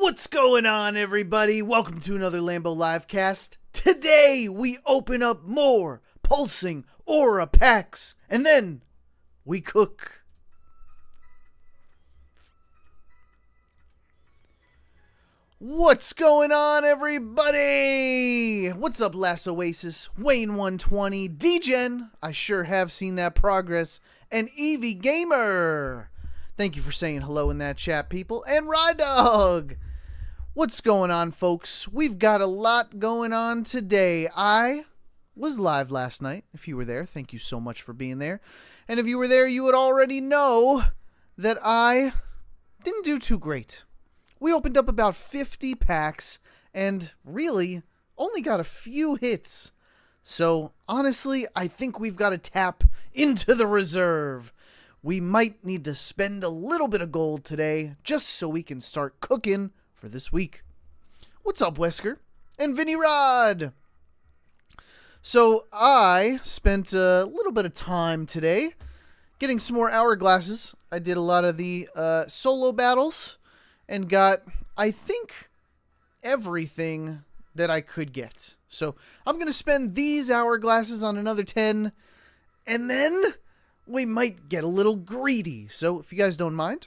What's going on, everybody? Welcome to another Lambo Livecast. Today, we open up more pulsing aura packs, and then we cook. What's going on, everybody? What's up, Last Oasis, Wayne 120, D-Gen, I sure have seen that progress, and Evie Gamer. Thank you for saying hello in that chat, people, and Ride Dog. What's going on, folks? We've got a lot going on today. I was live last night. If you were there, thank you so much for being there. And if you were there, you would already know that I didn't do too great. We opened up about 50 packs and really only got a few hits. So, honestly, I think we've got to tap into the reserve. We might need to spend a little bit of gold today just so we can start cooking for this week. What's up, Wesker? And Vinny Rod! So, I spent a little bit of time today getting some more hourglasses. I did a lot of the solo battles and got, I think, everything that I could get. So, I'm going to spend these hourglasses on another 10, and then we might get a little greedy. So, if you guys don't mind,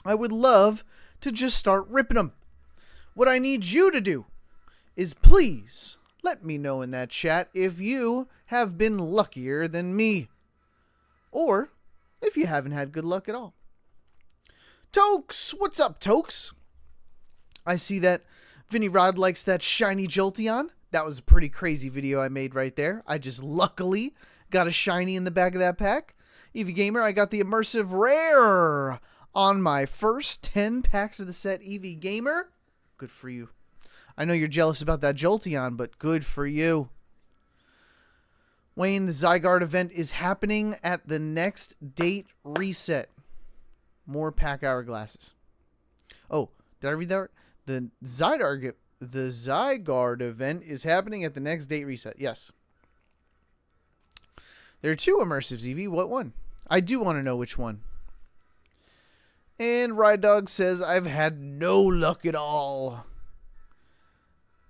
I would love to just start ripping them. What I need you to do is please let me know in that chat if you have been luckier than me, or if you haven't had good luck at all. Tokes, what's up, Tokes? I see that Vinny Rod likes that shiny Jolteon. That was a pretty crazy video I made right there. I just luckily got a shiny in the back of that pack. Evie Gamer, I got the immersive rare on my first 10 packs of the set. Evie Gamer, good for you. I know you're jealous about that Jolteon, but good for you. Wayne, the Zygarde event is happening at the next date reset. More pack hourglasses. Oh, did I read that? The Zygarde event is happening at the next date reset. Yes. There are two immersives, Evie. What one? I do want to know which one. And Ride Dog says, I've had no luck at all.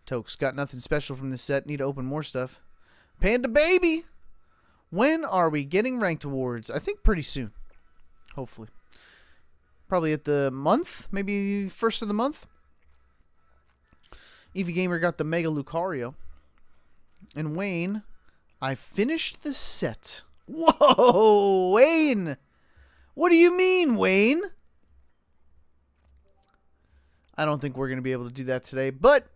Tokes, got nothing special from this set. Need to open more stuff. Panda Baby! When are we getting ranked awards? I think pretty soon. Hopefully. Probably at the month? Maybe first of the month? Evie Gamer got the Mega Lucario. And Wayne, I finished the set. Whoa, Wayne! What do you mean, Wayne? I don't think we're going to be able to do that today, but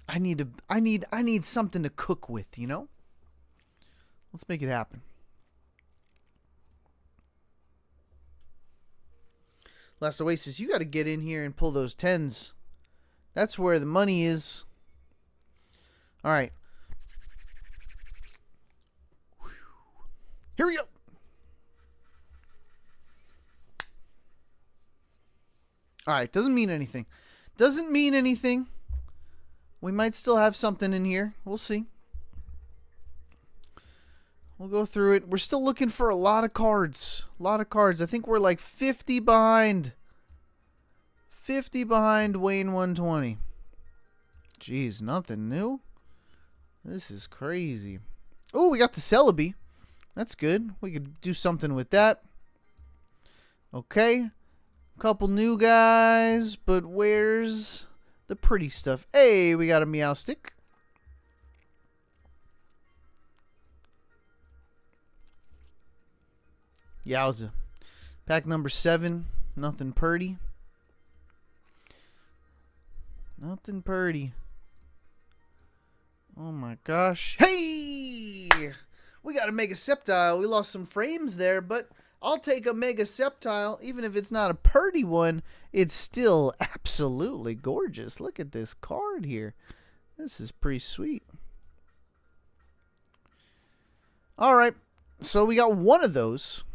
I need something to cook with, you know? Let's make it happen. Last Oasis, you got to get in here and pull those 10s. That's where the money is. All right. Here we go. Alright, doesn't mean anything. Doesn't mean anything. We might still have something in here. We'll see. We'll go through it. We're still looking for a lot of cards. A lot of cards. I think we're like 50 behind. 50 behind Wayne 120. Jeez, nothing new. This is crazy. Oh, we got the Celebi. That's good. We could do something with that. Okay. Couple new guys, but where's the pretty stuff? Hey, we got a Meowstic. Yowza. Pack number 7. Nothing purdy. Nothing purdy. Oh my gosh. Hey! We got a Mega Sceptile. We lost some frames there, but I'll take a Mega Sceptile. Even if it's not a purdy one, it's still absolutely gorgeous. Look at this card here. This is pretty sweet. Alright, so we got one of those.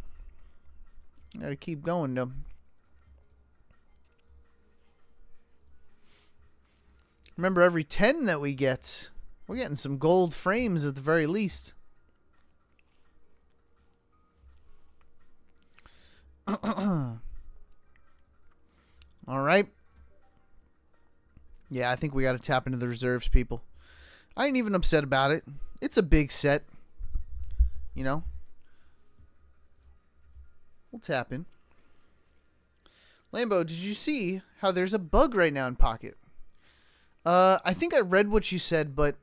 Gotta keep going, though. Remember, every 10 that we get, we're getting some gold frames at the very least. All right. Yeah, I think we got to tap into the reserves, people. I ain't even upset about it. It's a big set. You know? We'll tap in. Lambo, did you see how there's a bug right now in Pocket? I think I read what you said, but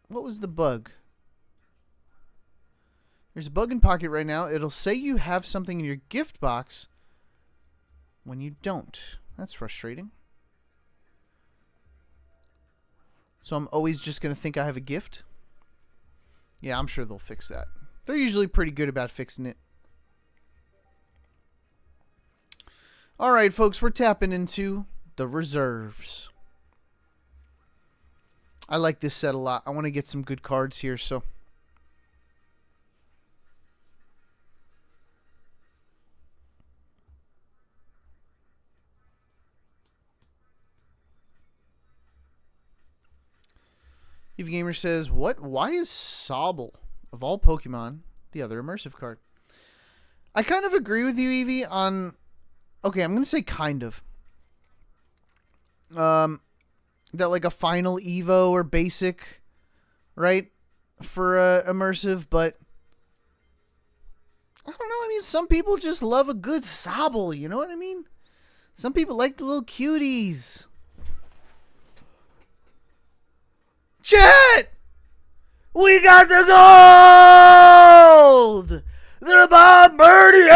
what was the bug? There's a bug in Pocket right now. It'll say you have something in your gift box when you don't. That's frustrating. So I'm always just going to think I have a gift? Yeah, I'm sure they'll fix that. They're usually pretty good about fixing it. Alright, folks, we're tapping into the reserves. I like this set a lot. I want to get some good cards here, so... Eve Gamer says, what? Why is Sobble, of all Pokemon, the other immersive card? I kind of agree with you, Evie, on... Okay, I'm going to say kind of. That like a final Evo or basic, right? For immersive, but... I don't know, I mean, some people just love a good Sobble, you know what I mean? Some people like the little cuties. Chat! We got the gold! The Bombardier!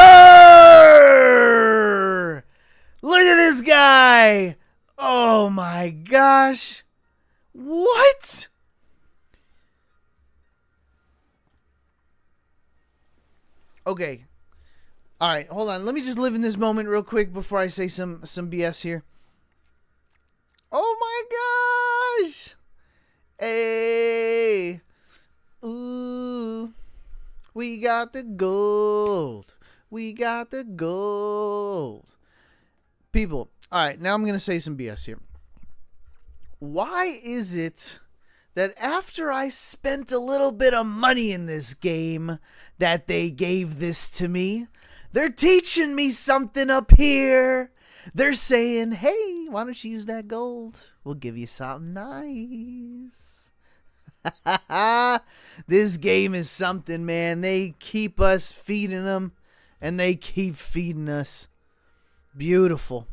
Look at this guy! Oh my gosh! What? Okay. Alright, hold on. Let me just live in this moment real quick before I say some BS here. Oh my gosh! Hey! Ooh! We got the gold! We got the gold! People, alright, now I'm going to say some BS here. Why is it that after I spent a little bit of money in this game that they gave this to me? They're teaching me something up here. They're saying, hey, why don't you use that gold? We'll give you something nice. This game is something, man. They keep us feeding them, and they keep feeding us. Beautiful.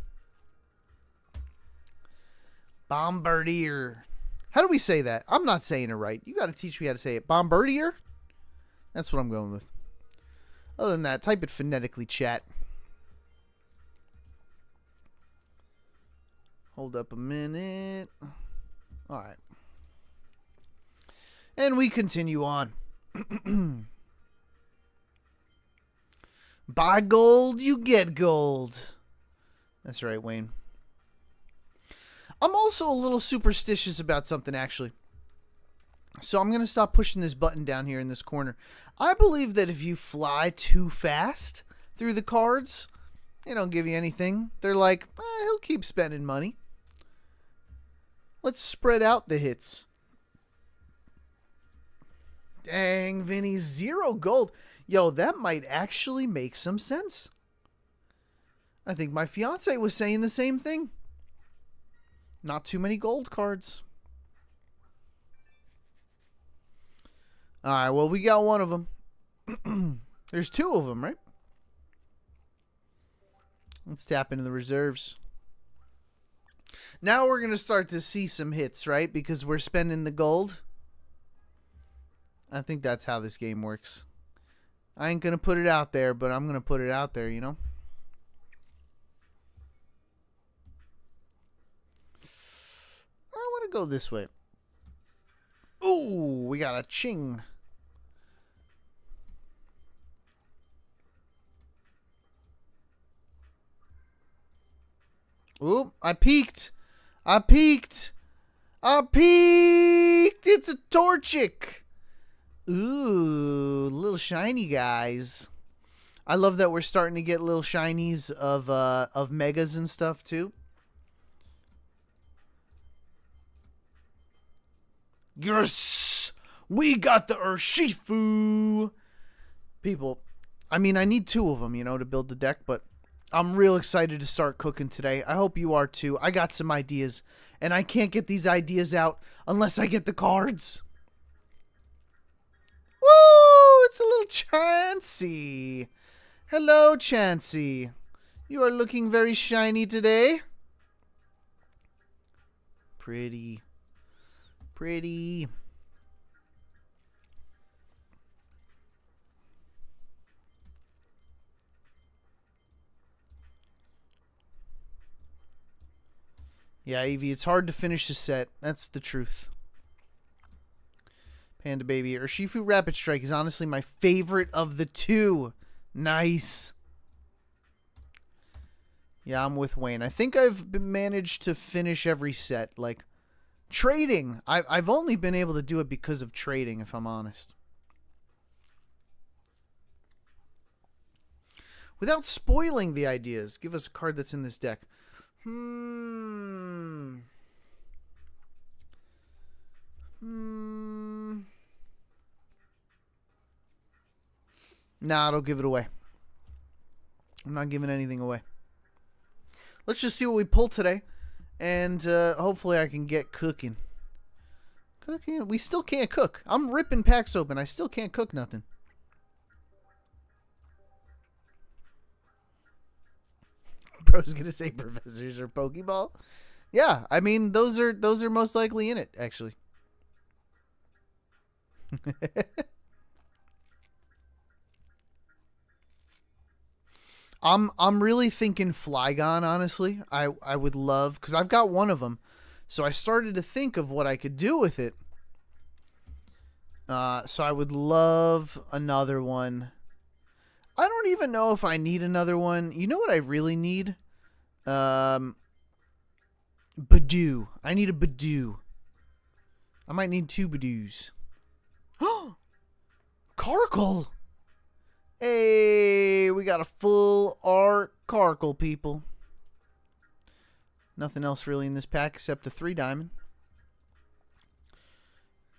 Bombardier. How do we say that? I'm not saying it right. You got to teach me how to say it. Bombardier? That's what I'm going with. Other than that, type it phonetically, chat. Hold up a minute. All right. And we continue on. Buy gold, you get gold. That's right, Wayne. I'm also a little superstitious about something, actually. So I'm going to stop pushing this button down here in this corner. I believe that if you fly too fast through the cards, they don't give you anything. They're like, he'll keep spending money. Let's spread out the hits. Dang, Vinny, 0 gold. Yo, that might actually make some sense. I think my fiance was saying the same thing. Not too many gold cards. Alright, well, we got one of them. There's 2 of them, right? Let's tap into the reserves. Now we're going to start to see some hits, right? Because we're spending the gold. I think that's how this game works. I ain't going to put it out there, but I'm going to put it out there, you know? I want to go this way. Ooh, we got a ching. Ooh, I peeked. I peeked. I peeked. It's a Torchic. Ooh, little shiny guys. I love that we're starting to get little shinies of megas and stuff too. Yes, we got the Urshifu. People, I mean, I need 2 of them, you know, to build the deck, but I'm real excited to start cooking today. I hope you are too. I got some ideas, and I can't get these ideas out unless I get the cards. Woo! It's a little Chansey. Hello, Chansey. You are looking very shiny today. Pretty. Pretty. Yeah, Evie, it's hard to finish a set. That's the truth. Panda Baby. Urshifu Rapid Strike is honestly my favorite of the two. Nice. Yeah, I'm with Wayne. I think I've managed to finish every set. Like, trading. I've only been able to do it because of trading, if I'm honest. Without spoiling the ideas, give us a card that's in this deck. Nah, don't give it away. I'm not giving anything away. Let's just see what we pull today. And hopefully I can get cooking. Cooking? We still can't cook. I'm ripping packs open. I still can't cook nothing. Bro's gonna say professors or Pokeball. Yeah, I mean those are most likely in it, actually. I'm really thinking Flygon, honestly. I would love, because I've got one of them. So I started to think of what I could do with it. So I would love another one. I don't even know if I need another one. You know what I really need? Badoo. I need a Badoo. I might need 2 Badoos. Carkle! Hey, we got a full art Carkle, people. Nothing else really in this pack except the 3 diamond.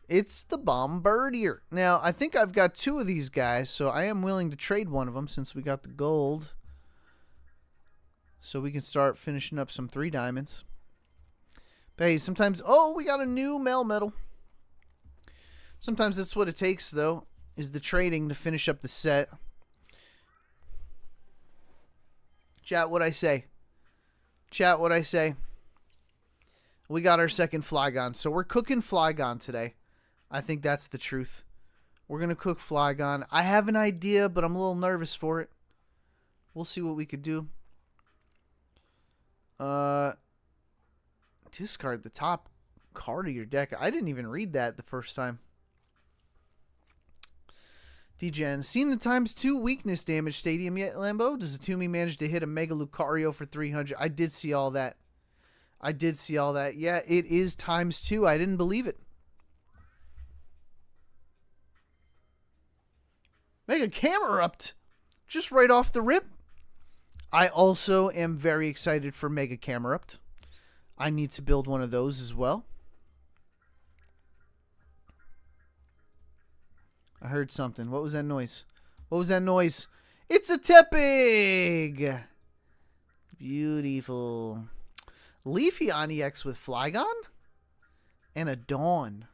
It's the Bombardier. Now, I think I've got 2 of these guys, so I am willing to trade one of them since we got the gold. So we can start finishing up some 3 diamonds. But hey, sometimes... Oh, we got a new Melmetal. Sometimes that's what it takes, though, is the trading to finish up the set. Chat, what I say? Chat, what I say? We got our second Flygon. So we're cooking Flygon today. I think that's the truth. We're going to cook Flygon. I have an idea, but I'm a little nervous for it. We'll see what we could do. Discard the top card of your deck. I didn't even read that the first time. DGen, seen the ×2 weakness damage stadium yet, Lambo? Does Atumi manage to hit a Mega Lucario for 300? I did see all that. I did see all that. Yeah, it is ×2. I didn't believe it. Mega Camerupt. Just right off the rip. I also am very excited for Mega Camerupt. I need to build one of those as well. I heard something. What was that noise? What was that noise? It's a Tepig! Beautiful. Leafeon EX with Flygon? And a Dawn.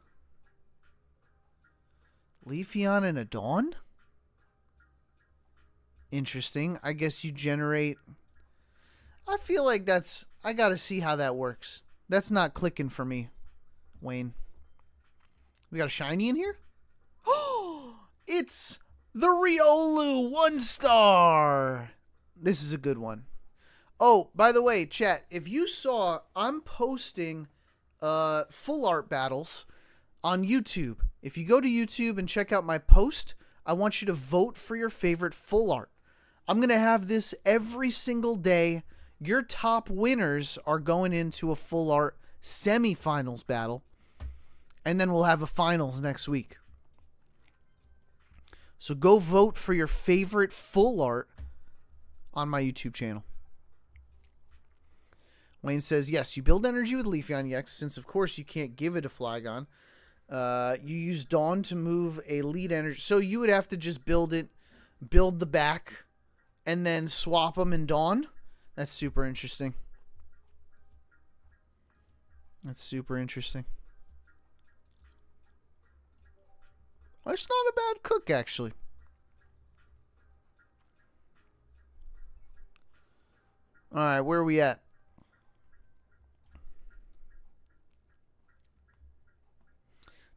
Leafeon and a Dawn? Interesting. I guess you generate... I feel like that's... I gotta see how that works. That's not clicking for me, Wayne. We got a shiny in here? Oh, it's the Riolu 1-star. This is a good one. Oh, by the way, chat, if you saw, I'm posting full art battles on YouTube. If you go to YouTube and check out my post, I want you to vote for your favorite full art. I'm going to have this every single day. Your top winners are going into a full art semifinals battle. And then we'll have a finals next week. So go vote for your favorite full art on my YouTube channel. Wayne says, yes, you build energy with Leafeon EX, since of course you can't give it a Flygon. You use Dawn to move a lead energy. So you would have to just build it, build the back, and then swap them in Dawn. That's super interesting. That's super interesting. It's not a bad cook, actually. Alright, where are we at?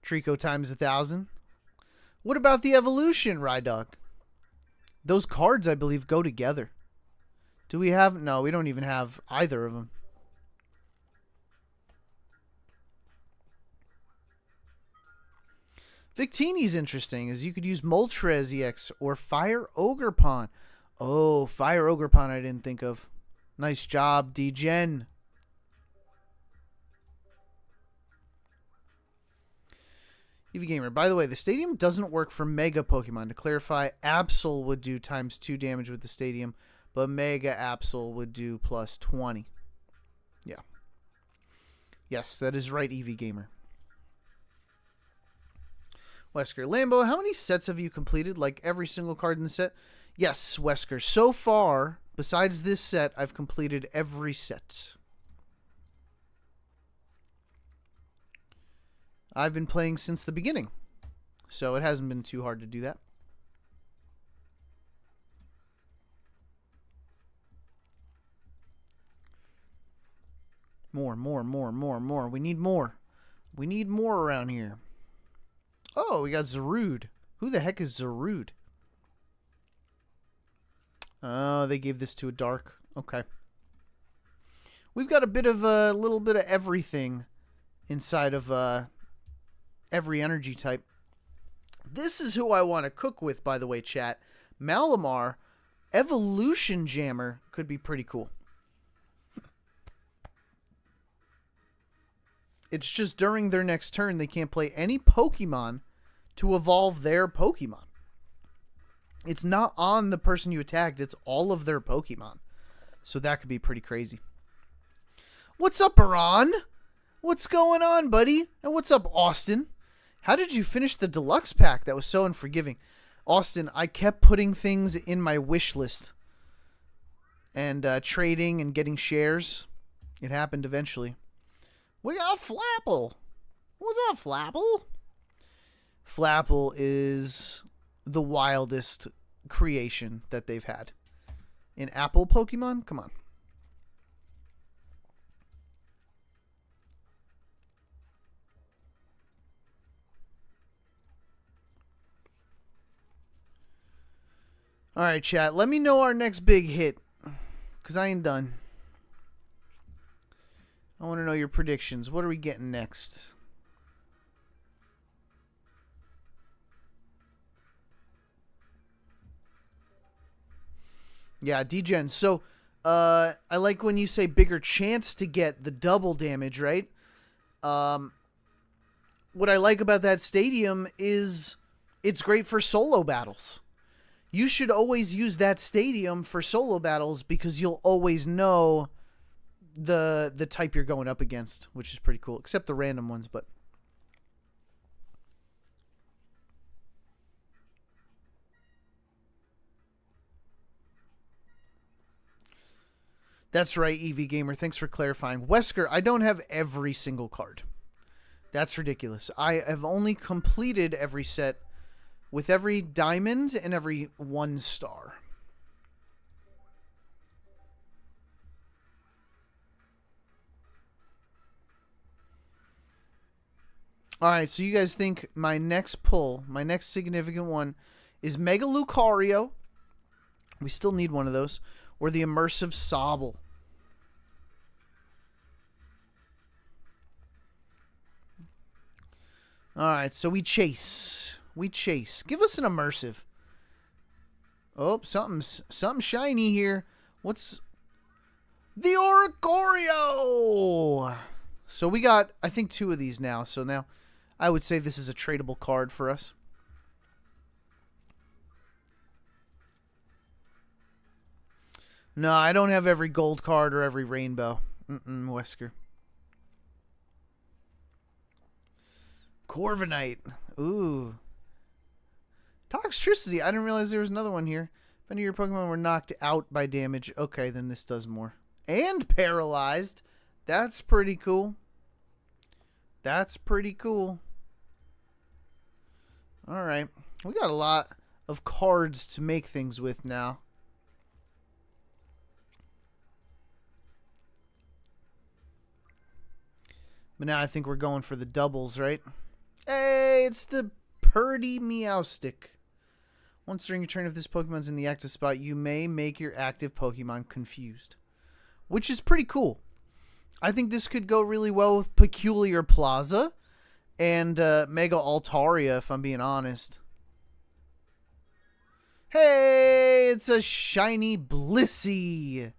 Trico times 1,000. What about the evolution, Rydog? Those cards, I believe, go together. Do we have... No, we don't even have either of them. Victini's interesting, as you could use Moltres EX or Fire Ogerpon. Oh, Fire Ogerpon I didn't think of. Nice job, D-Gen. Eevee Gamer. By the way, the stadium doesn't work for Mega Pokemon. To clarify, Absol would do times 2 damage with the stadium, but Mega Absol would do plus 20. Yeah. Yes, that is right, Eevee Gamer. Wesker. Lambo, how many sets have you completed? Like every single card in the set? Yes, Wesker. So far, besides this set, I've completed every set. I've been playing since the beginning, so it hasn't been too hard to do that. More. We need more. We need more around here. Oh, we got Zarude. Who the heck is Zarude? Oh, they gave this to a dark. Okay. We've got a little bit of everything inside of every energy type. This is who I want to cook with, by the way, chat. Malamar, Evolution Jammer could be pretty cool. It's just during their next turn, they can't play any Pokemon to evolve their Pokemon. It's not on the person you attacked. It's all of their Pokemon. So that could be pretty crazy. What's up, Iran? What's going on, buddy? And what's up, Austin? How did you finish the deluxe pack? That was so unforgiving. Austin, I kept putting things in my wish list. And trading and getting shares. It happened eventually. We got Flapple. What's up, Flapple? Flapple is the wildest creation that they've had. In Apple Pokemon? Come on. Alright, chat. Let me know our next big hit. Because I ain't done. I want to know your predictions. What are we getting next? Yeah, D-Gen. So, I like when you say bigger chance to get the double damage, right? What I like about that stadium is it's great for solo battles. You should always use that stadium for solo battles because you'll always know the type you're going up against, which is pretty cool, except the random ones, but that's right, Eevee Gamer. Thanks for clarifying. Wesker, I don't have every single card. That's ridiculous. I have only completed every set with every diamond and every 1 star. Alright, so you guys think my next pull, my next significant one, is Mega Lucario. We still need one of those. Or the Immersive Sobble. Alright, so we chase. We chase. Give us an Immersive. Oh, something shiny here. What's... The Oricorio! So we got, I think, 2 of these now. So now... I would say this is a tradable card for us. No, I don't have every gold card or every rainbow. Wesker. Corviknight. Ooh. Toxtricity. I didn't realize there was another one here. If any of your Pokemon were knocked out by damage, okay, then this does more. And paralyzed. That's pretty cool. That's pretty cool. Alright. We got a lot of cards to make things with now. But now I think we're going for the doubles, right? Hey, it's the Purdy Meowstic. Once during your turn, if this Pokemon's in the active spot, you may make your active Pokemon confused. Which is pretty cool. I think this could go really well with Peculiar Plaza and Mega Altaria, if I'm being honest. Hey, it's a shiny Blissey.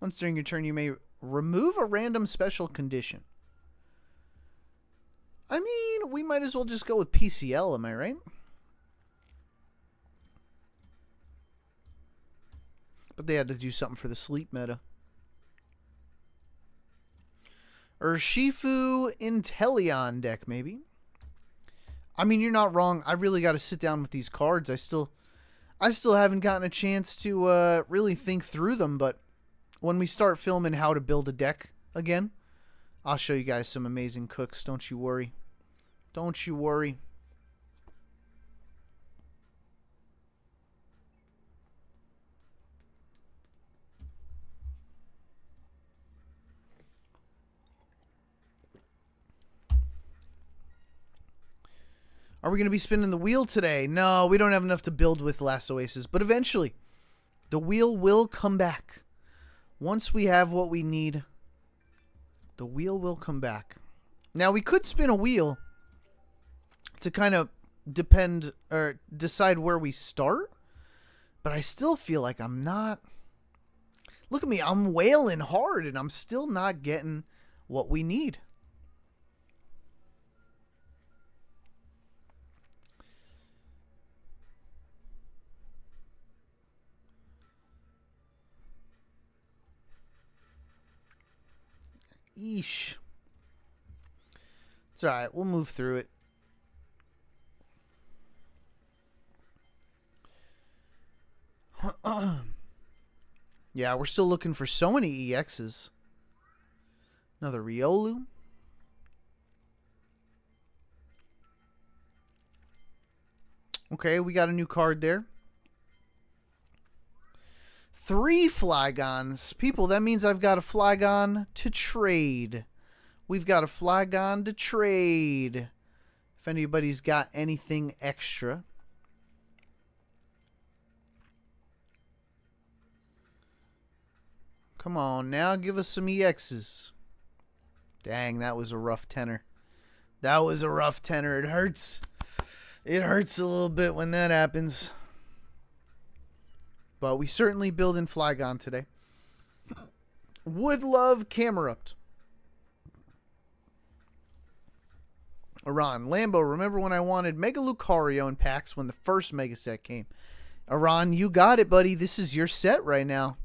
Once during your turn, you may remove a random special condition. I mean, we might as well just go with PCL, am I right? But they had to do something for the sleep meta. Urshifu Inteleon deck, maybe. I mean, you're not wrong. I really got to sit down with these cards. I still haven't gotten a chance to really think through them, but when we start filming how to build a deck again, I'll show you guys some amazing cooks. Don't you worry. Don't you worry. Are we going to be spinning the wheel today? No, we don't have enough to build with Last Oasis, but eventually the wheel will come back. Once we have what we need, the wheel will come back. Now, we could spin a wheel to kind of depend or decide where we start, but I still feel like I'm not. Look at me, I'm wailing hard and I'm still not getting what we need. Yeesh. It's alright, we'll move through it. Yeah, we're still looking for so many EXs. Another Riolu. Okay, we got a new card there. 3 Flygons. People, that means I've got a Flygon to trade. We've got a Flygon to trade. If anybody's got anything extra. Come on, now give us some EXs. Dang, that was a rough tenor. That was a rough tenor. It hurts. It hurts a little bit when that happens. But we certainly build in Flygon today. Would love Camerupt. Iran. Lambo, remember when I wanted Mega Lucario in packs when the first Mega set came? Iran, you got it, buddy. This is your set right now.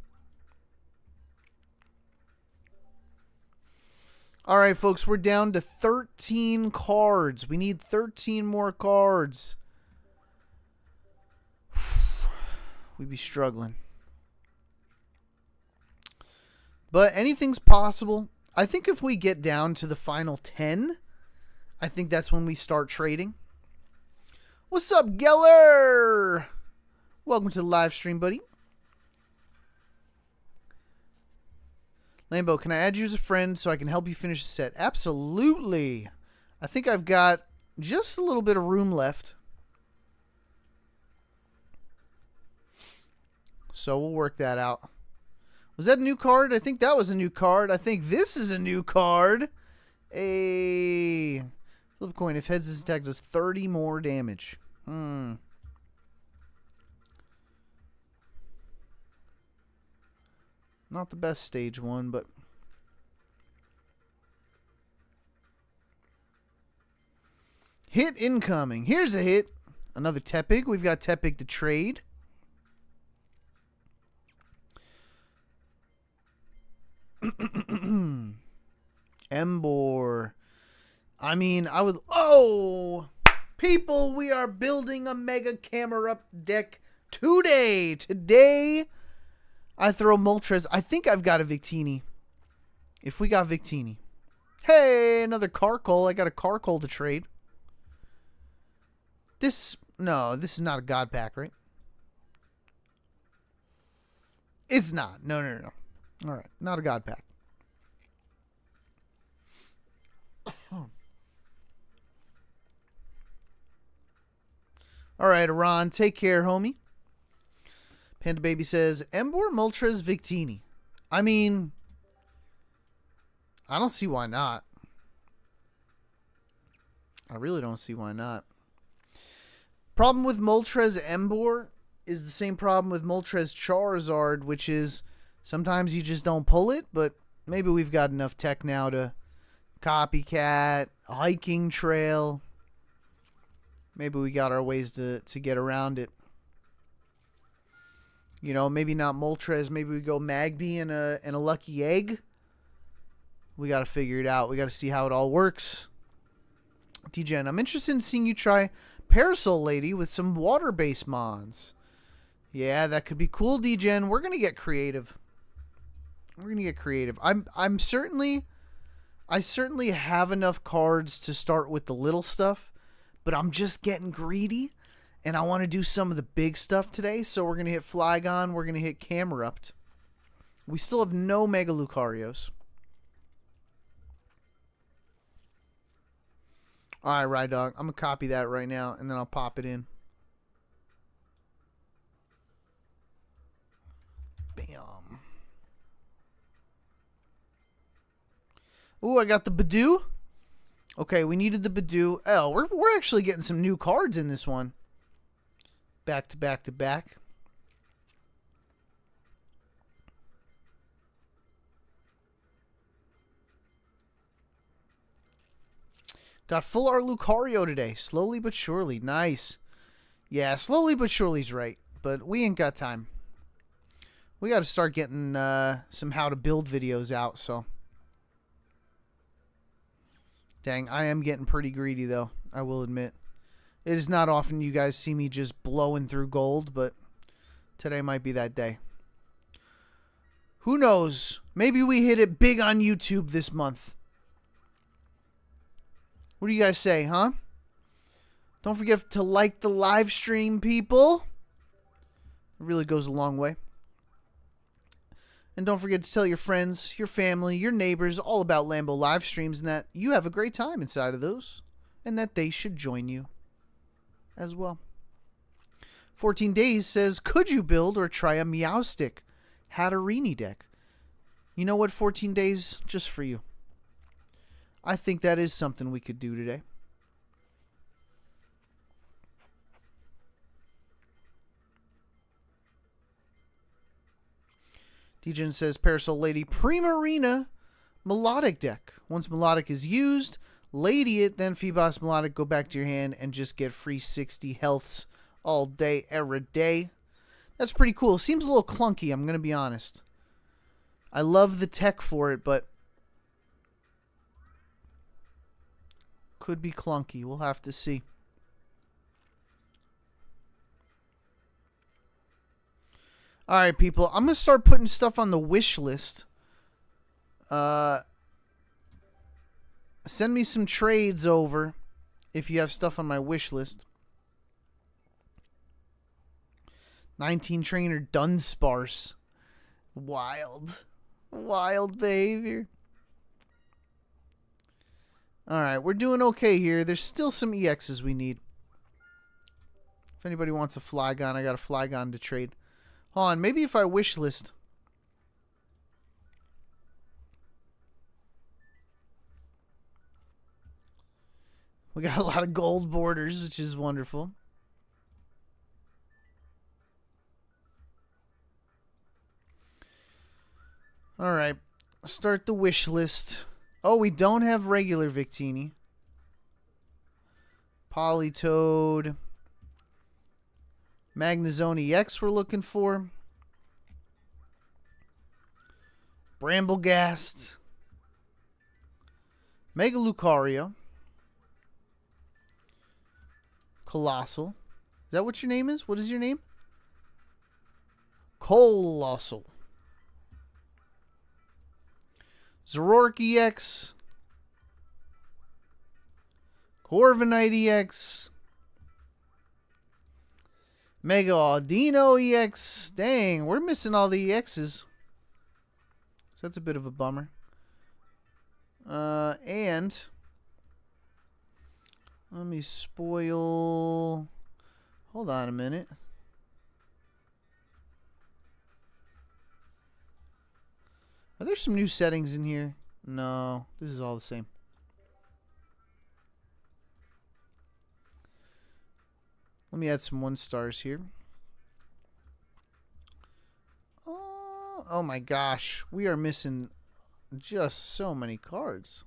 All right, folks, we're down to 13 cards. We need 13 more cards. We'd be struggling. But anything's possible. I think if we get down to the final 10, I think that's when we start trading. What's up, Geller? Welcome to the live stream, buddy. Lambo, can I add you as a friend so I can help you finish the set? Absolutely. I think I've got just a little bit of room left. So we'll work that out. Was that a new card? I think that was a new card. I think this is a new card. A flip coin. If heads, this attack does 30 more damage. Not the best stage one, but hit incoming. Here's a hit. Another Tepig. We've got Tepig to trade. Embor. I mean, I would... Oh! People, we are building a Mega Camerupt deck Today, I throw Moltres. I think I've got a Victini. If we got Victini. Hey, another Carkol. I got a Carkol to trade. No, this is not a God Pack, right? It's not. No. All right, not a God Pack. All right, Iran, take care, homie. Panda Baby says, Emboar, Moltres, Victini. I mean, I don't see why not. I really don't see why not. Problem with Moltres Emboar is the same problem with Moltres Charizard, which is sometimes you just don't pull it, but maybe we've got enough tech now to copycat, hiking trail. Maybe we got our ways to get around it. You know, maybe not Moltres. Maybe we go Magby and a Lucky Egg. We got to figure it out. We got to see how it all works. D-Gen, I'm interested in seeing you try Parasol Lady with some water-based mons. Yeah, that could be cool, D-Gen. We're going to get creative. We're going to get creative. I certainly have enough cards to start with the little stuff, but I'm just getting greedy, and I want to do some of the big stuff today, so we're going to hit Flygon. We're going to hit Camerupt. We still have no Mega Lucarios. All right, Rydog. I'm going to copy that right now, and then I'll pop it in. Bam. Ooh, I got the Badoo. Okay, we needed the Badoo. Oh, we're actually getting some new cards in this one. Back to back to back. Got full art Lucario today. Slowly but surely. Nice. Yeah, slowly but surely's right. But we ain't got time. We got to start getting some how to build videos out, so. Dang, I am getting pretty greedy, though. I will admit. It is not often you guys see me just blowing through gold, but today might be that day. Who knows? Maybe we hit it big on YouTube this month. What do you guys say, huh? Don't forget to like the live stream, people. It really goes a long way. And don't forget to tell your friends, your family, your neighbors all about Lambo live streams and that you have a great time inside of those and that they should join you as well. 14 Days says, could you build or try a Meowstic Hatterini deck? You know what, 14 Days? Just for you. I think that is something we could do today. Degen says, Parasol Lady Primarina Melodic deck. Once Melodic is used, Lady it, then Feebas Melodic, go back to your hand and just get free 60 healths all day, every day. That's pretty cool. Seems a little clunky, I'm going to be honest. I love the tech for it, but could be clunky. We'll have to see. All right, people. I'm going to start putting stuff on the wish list. Send me some trades over if you have stuff on my wish list. 19 trainer Dunsparce. Wild. Wild behavior. All right, we're doing okay here. There's still some EXs we need. If anybody wants a Flygon, I got a Flygon to trade. Hold on, maybe if I wish list. We got a lot of gold borders, which is wonderful. All right, start the wish list. Oh, we don't have regular Victini. Politoed. Magnezone EX we're looking for. Bramblegast. Mega Lucario. Colossal. Is that what your name is? What is your name? Colossal. Zoroark EX. Corviknight EX. Mega Audino EX. Dang, we're missing all the EXs. So that's a bit of a bummer. And let me spoil. Hold on a minute. Are there some new settings in here? No, this is all the same. Let me add some 1-stars here. Oh my gosh. We are missing just so many cards.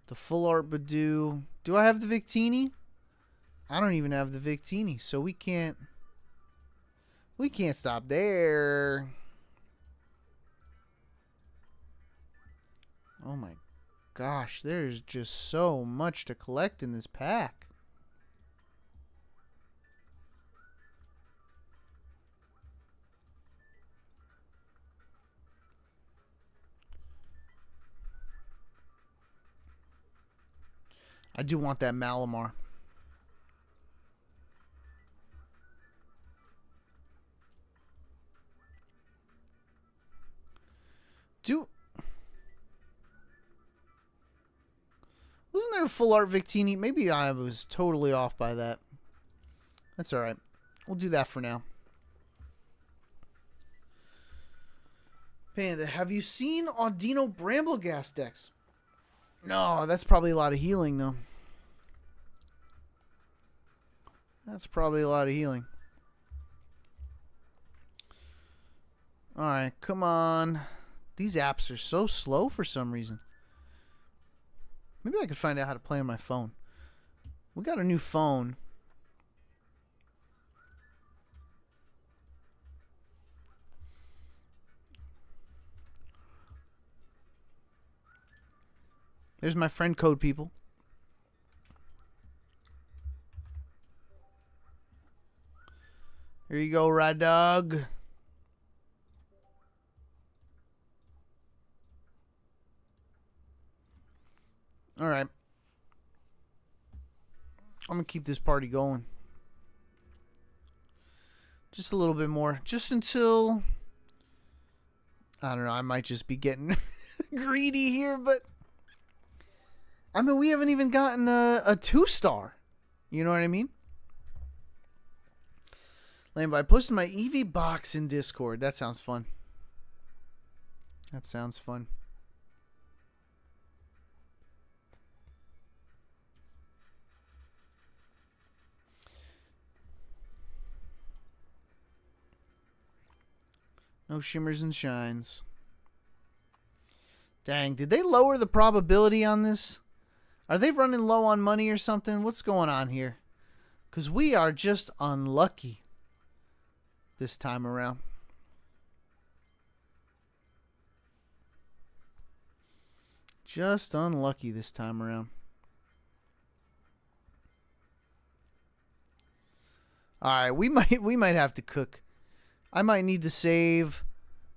The full art Badoo. Do I have the Victini? I don't even have the Victini, so we can't stop there. Oh my gosh, there's just so much to collect in this pack. I do want that Malamar. Wasn't there a full art Victini? Maybe I was totally off by that. That's alright. We'll do that for now. Panda, have you seen Audino Brambleghast decks? No, that's probably a lot of healing, though. That's probably a lot of healing. Alright, come on. These apps are so slow for some reason. Maybe I could find out how to play on my phone. We got a new phone. There's my friend code, people. Here you go, Rad Dog. All right. I'm going to keep this party going. Just a little bit more. Just until... I don't know. I might just be getting greedy here, but... I mean, we haven't even gotten a 2-star. You know what I mean? Lambo, I posted my EV box in Discord. That sounds fun. That sounds fun. No shimmers and shines. Dang, did they lower the probability on this? Are they running low on money or something? What's going on here? Because we are just unlucky this time around. Just unlucky this time around. All right, we might have to cook. I might need to save.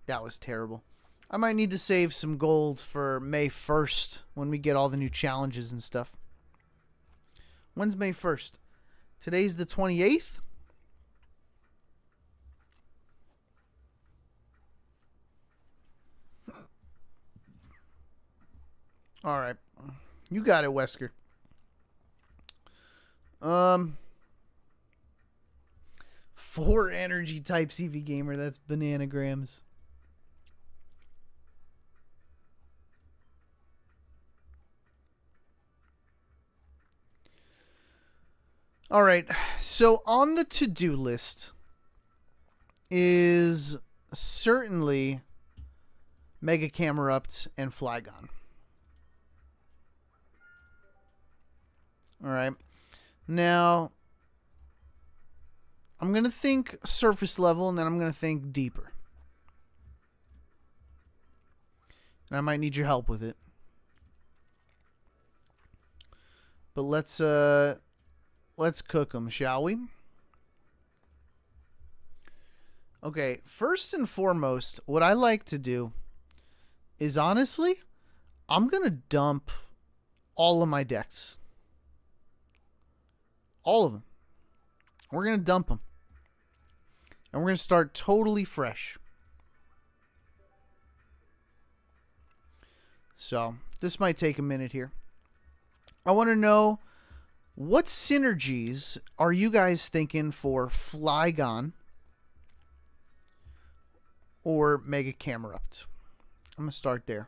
That was terrible. I might need to save some gold for May 1st when we get all the new challenges and stuff. When's May 1st? Today's the 28th? All right. You got it, Wesker. 4 energy type CV gamer. That's bananagrams. All right. So on the to-do list is certainly Mega Camerupt and Flygon. All right. Now, I'm going to think surface level, and then I'm going to think deeper. And I might need your help with it. But let's let's cook them, shall we? Okay, first and foremost, what I like to do is, honestly, I'm going to dump all of my decks. All of them. We're going to dump them. And we're going to start totally fresh. So, this might take a minute here. I want to know, what synergies are you guys thinking for Flygon or Mega Camerupt? I'm going to start there.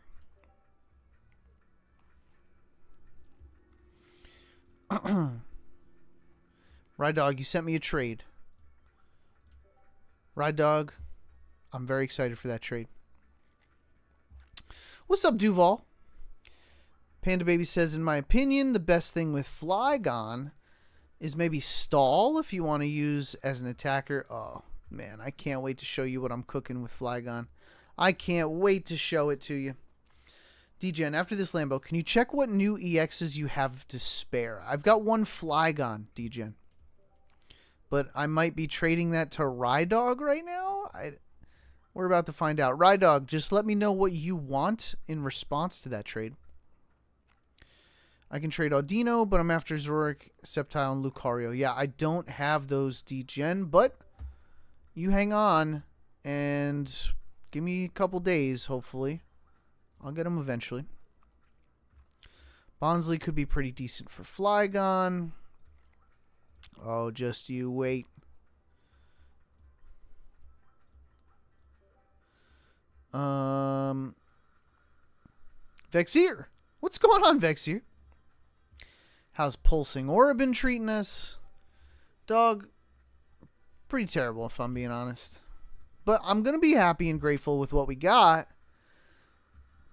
Ride Dog, you sent me a trade. Ride Dog, I'm very excited for that trade. What's up, Duval? Panda Baby says, in my opinion, the best thing with Flygon is maybe Stall if you want to use as an attacker. Oh, man, I can't wait to show you what I'm cooking with Flygon. I can't wait to show it to you. DGen, after this Lambo, can you check what new EXs you have to spare? I've got one Flygon, DGen. But I might be trading that to Rydog right now. We're about to find out. Rydog, just let me know what you want in response to that trade. I can trade Audino, but I'm after Zoroark, Sceptile, and Lucario. Yeah, I don't have those, DGen, but you hang on and give me a couple days, hopefully. I'll get them eventually. Bonsley could be pretty decent for Flygon. Oh, just you wait. Vexier. What's going on, Vexier? How's Pulsing Aura been treating us? Dog, pretty terrible if I'm being honest. But I'm going to be happy and grateful with what we got.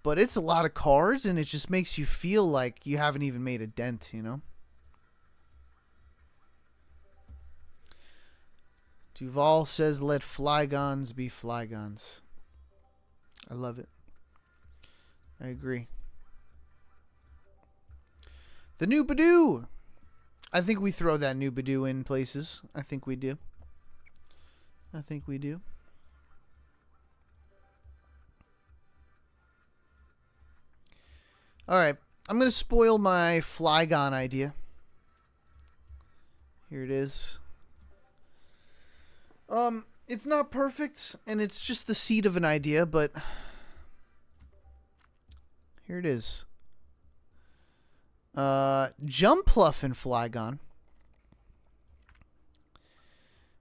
But it's a lot of cards, and it just makes you feel like you haven't even made a dent, you know? Duval says, let Flygons be Flygons. I love it. I agree. The new Badoo. I think we throw that new Badoo in places. I think we do. I think we do. Alright. I'm going to spoil my Flygon idea. Here it is. It's not perfect, and it's just the seed of an idea, but here it is. Jumpluff and Flygon.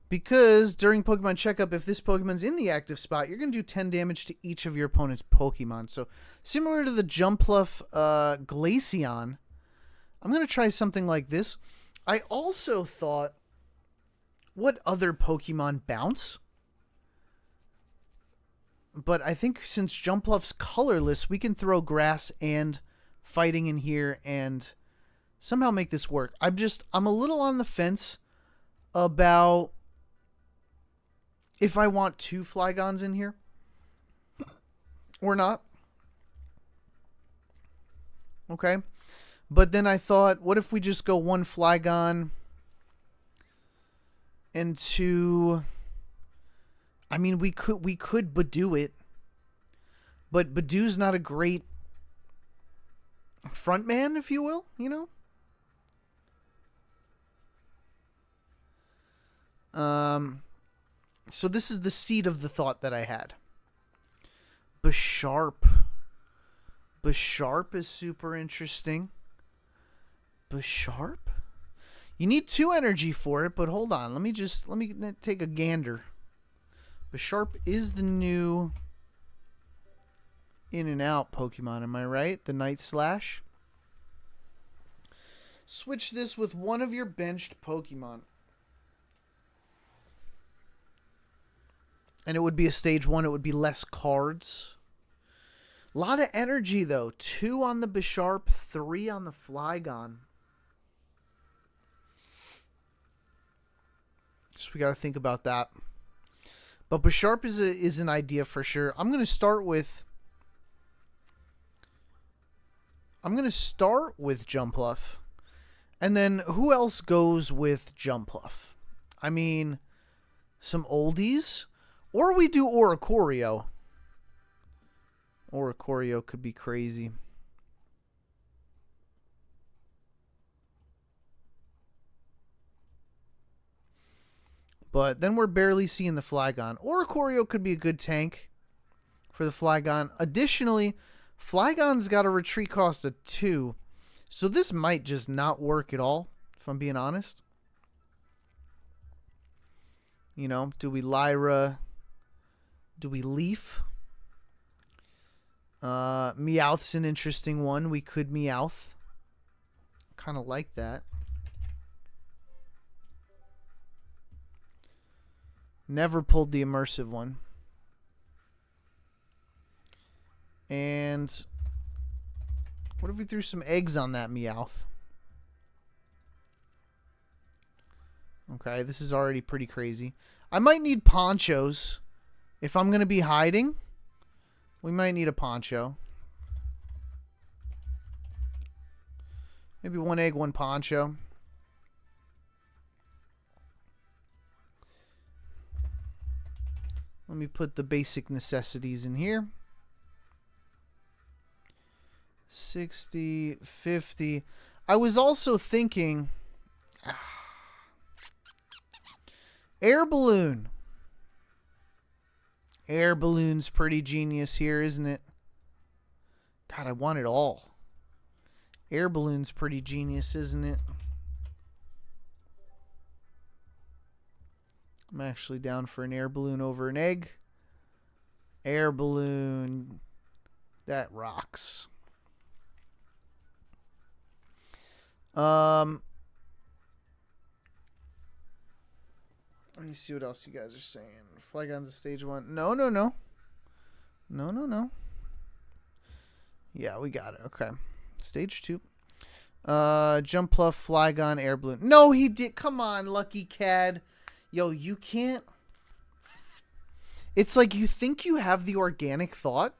Because during Pokemon Checkup, if this Pokemon's in the active spot, you're going to do 10 damage to each of your opponent's Pokemon. So, similar to the Jumpluff Glaceon, I'm going to try something like this. I also thought, what other Pokemon bounce? But I think since Jumpluff's colorless, we can throw grass and fighting in here and somehow make this work. I'm a little on the fence about if I want 2 Flygons in here or not. Okay. But then I thought, what if we just go 1 Flygon and 2... I mean, we could Badoo it, but Badoo's not a great frontman, if you will, you know? So this is the seed of the thought that I had. Bisharp. Bisharp is super interesting. Bisharp? You need 2 energy for it, but hold on. Let me take a gander. Bisharp is the new in and out Pokemon, am I right? The Night Slash. Switch this with one of your benched Pokemon. And it would be a stage 1. It would be less cards. A lot of energy, though. 2 on the Bisharp, 3 on the Flygon. So we got to think about that. But Bisharp is an idea for sure. I'm going to start with Jumpluff. And then who else goes with Jumpluff? I mean, some oldies? Or we do Oricorio. Oricorio could be crazy. But then we're barely seeing the Flygon. Oricorio could be a good tank for the Flygon. Additionally, Flygon's got a retreat cost of 2. So this might just not work at all, if I'm being honest. You know, do we Lyra? Do we Leaf? Meowth's an interesting one. We could Meowth. Kind of like that. Never pulled the immersive one. And what if we threw some eggs on that Meowth? Okay, this is already pretty crazy. I might need ponchos. If I'm going to be hiding, we might need a poncho. Maybe 1 egg, 1 poncho. Let me put the basic necessities in here. 60, 50. I was also thinking air balloon. Air balloon's pretty genius here, isn't it? God, I want it all. Air balloon's pretty genius, isn't it? I'm actually down for an air balloon over an egg. Air balloon. That rocks. Let me see what else you guys are saying. Flygon's a stage 1. No. Yeah, we got it. Okay. Stage 2. Jumpluff, Flygon, air balloon. No, he did. Come on, Lucky Cad. Yo, you can't. It's like you think you have the organic thought,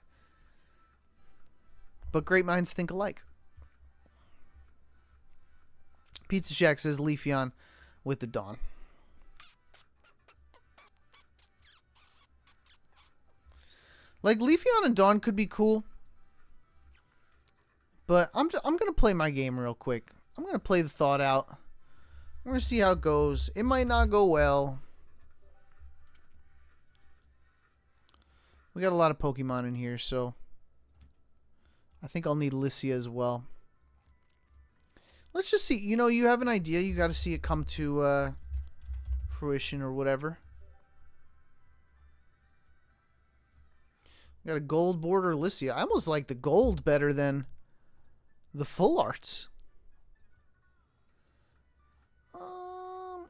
but great minds think alike. Pizza Shack says Leafeon with the Dawn. Like, Leafeon and Dawn could be cool, but I'm going to play my game real quick. I'm going to play the thought out. We're going to see how it goes. It might not go well. We got a lot of Pokemon in here, so I think I'll need Lissia as well. Let's just see. You know, you have an idea. You got to see it come to fruition or whatever. We got a gold border Lissia. I almost like the gold better than the full arts.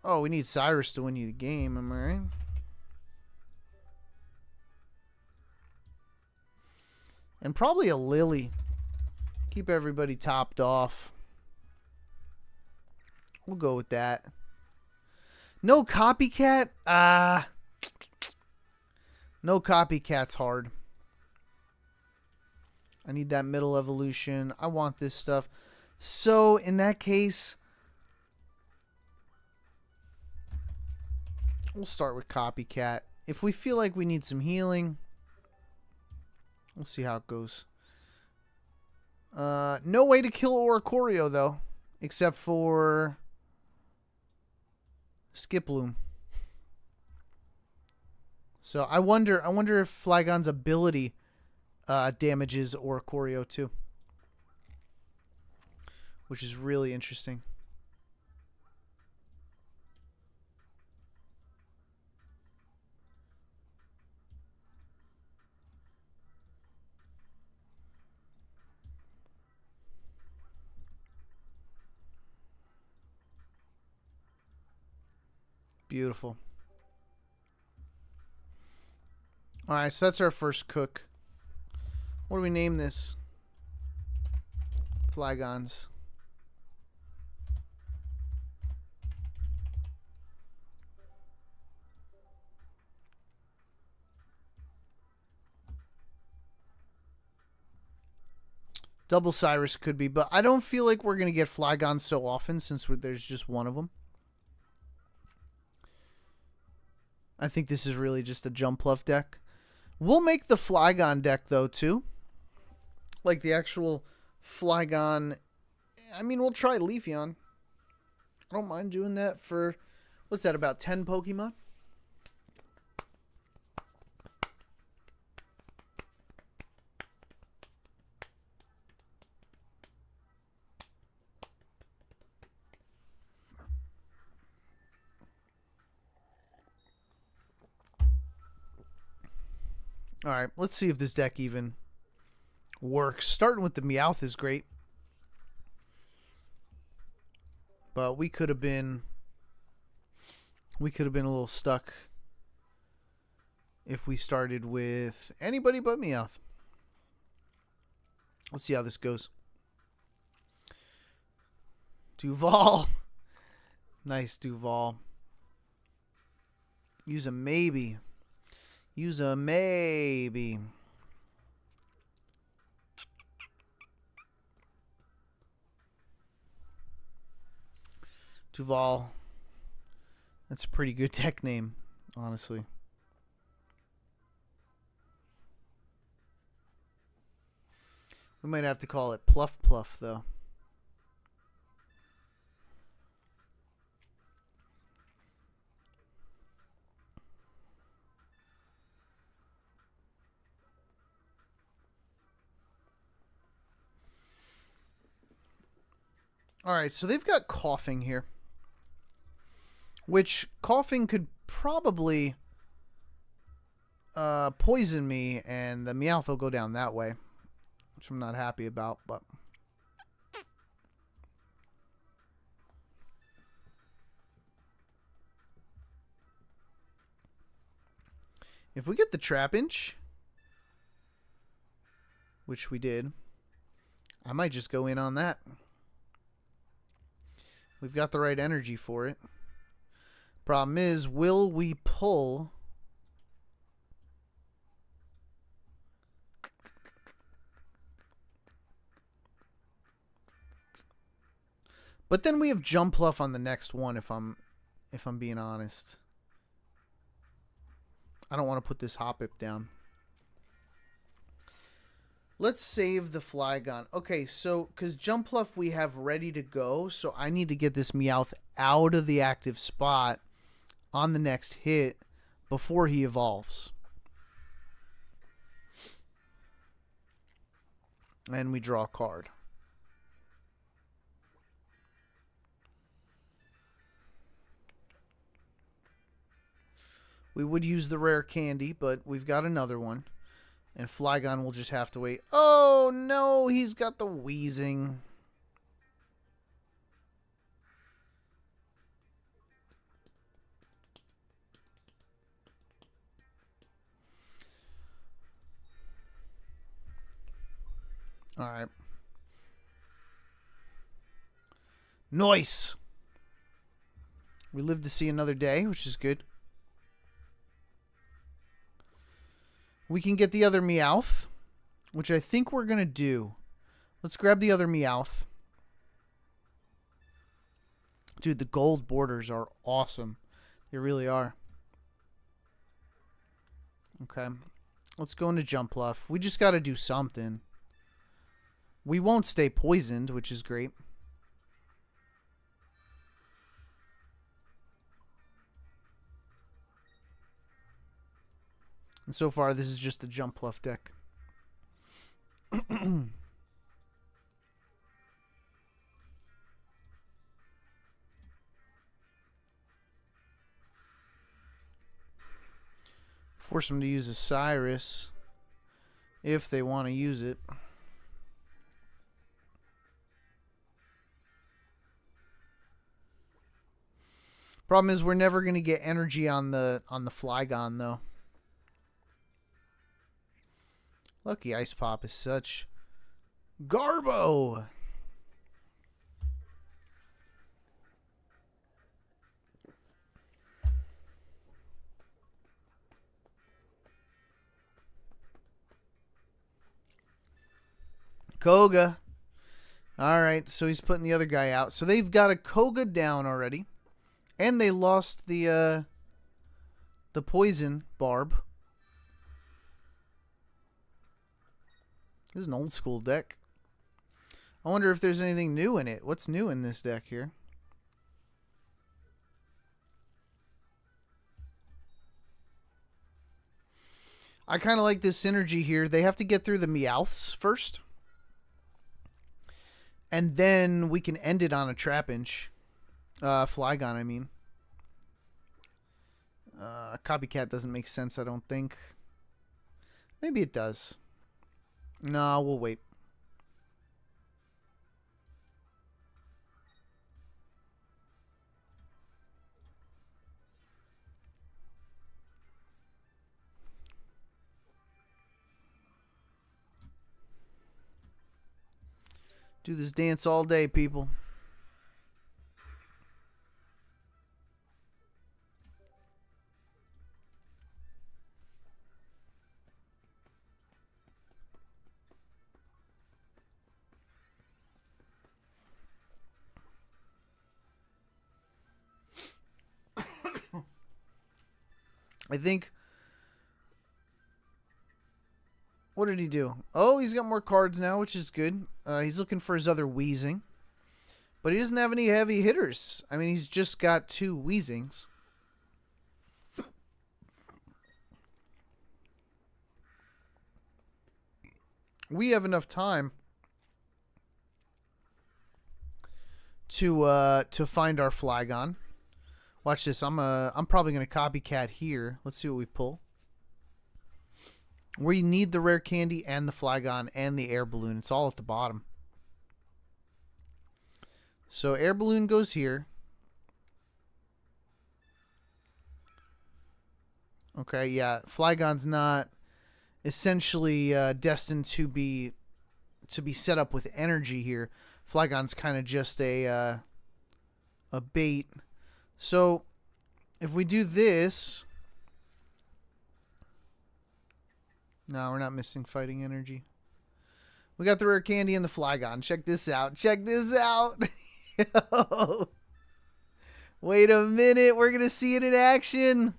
Oh, we need Cyrus to win you the game, am I right? And probably a Lily. Keep everybody topped off. We'll go with that. No copycat? No copycat's hard. I need that middle evolution. I want this stuff. So, in that case, we'll start with copycat. If we feel like we need some healing, we'll see how it goes. No way to kill Oricorio, though, except for Skiploom. So I wonder if Flygon's ability damages Oricorio too, which is really interesting. Beautiful. All right, so that's our first cook. What do we name this? Flygons. Double Cyrus could be, but I don't feel like we're going to get Flygon so often since there's just one of them. I think this is really just a Jumpluff deck. We'll make the Flygon deck, though, too. Like the actual Flygon. I mean, we'll try Leafeon. I don't mind doing that for, what's that, about 10 Pokemon? Alright, let's see if this deck even works. Starting with the Meowth is great. But we could have been a little stuck if we started with anybody but Meowth. Let's see how this goes. Duval. Nice, Duval. Use a maybe. Use a maybe. Duval. That's a pretty good deck name, honestly. We might have to call it Pluff Pluff, though. Alright, so they've got Coughing here. Which, Coughing could probably poison me, and the Meowth will go down that way. Which I'm not happy about, but... if we get the Trapinch, which we did, I might just go in on that. We've got the right energy for it. Problem is, will we pull... but then we have Jumpluff on the next one if I'm being honest. I don't want to put this Hoppip down. Let's save the Flygon. Okay, so, because Jumpluff we have ready to go, so I need to get this Meowth out of the active spot on the next hit before he evolves. And we draw a card. We would use the rare candy, but we've got another one. And Flygon will just have to wait. Oh, no, he's got the wheezing. All right. Nice. We live to see another day, which is good. We can get the other Meowth, which I think we're going to do. Let's grab the other Meowth. Dude, the gold borders are awesome. They really are. Okay. Let's go into Jumpluff. We just got to do something. We won't stay poisoned, which is great. And so far, this is just the Jumpluff deck. Force them to use a Cyrus if they want to use it. Problem is, we're never going to get energy on the Flygon, though. Lucky Ice Pop is such garbo. Koga. All right, so he's putting the other guy out. So they've got a Koga down already. And they lost the poison barb. This is an old school deck. I wonder if there's anything new in it. What's new in this deck here? I kind of like this synergy here. They have to get through the Meowths first. And then we can end it on a Trapinch. Flygon, I mean. Copycat doesn't make sense, I don't think. Maybe it does. No, we'll wait. Do this dance all day, people. I think... What did he do? Oh, he's got more cards now, which is good. He's looking for his other Weezing. But he doesn't have any heavy hitters. I mean, he's just got 2 Weezings. We have enough time to find our Flygon. Watch this. I'm probably gonna copycat here. Let's see what we pull. We need the rare candy and the Flygon and the air balloon. It's all at the bottom. So air balloon goes here. Okay, yeah. Flygon's not essentially destined to be set up with energy here. Flygon's kind of just a bait. So if we do this... No, we're not missing fighting energy. We got the rare candy and the Flygon. Check this out. Check this out. Yo. Wait a minute. We're going to see it in action.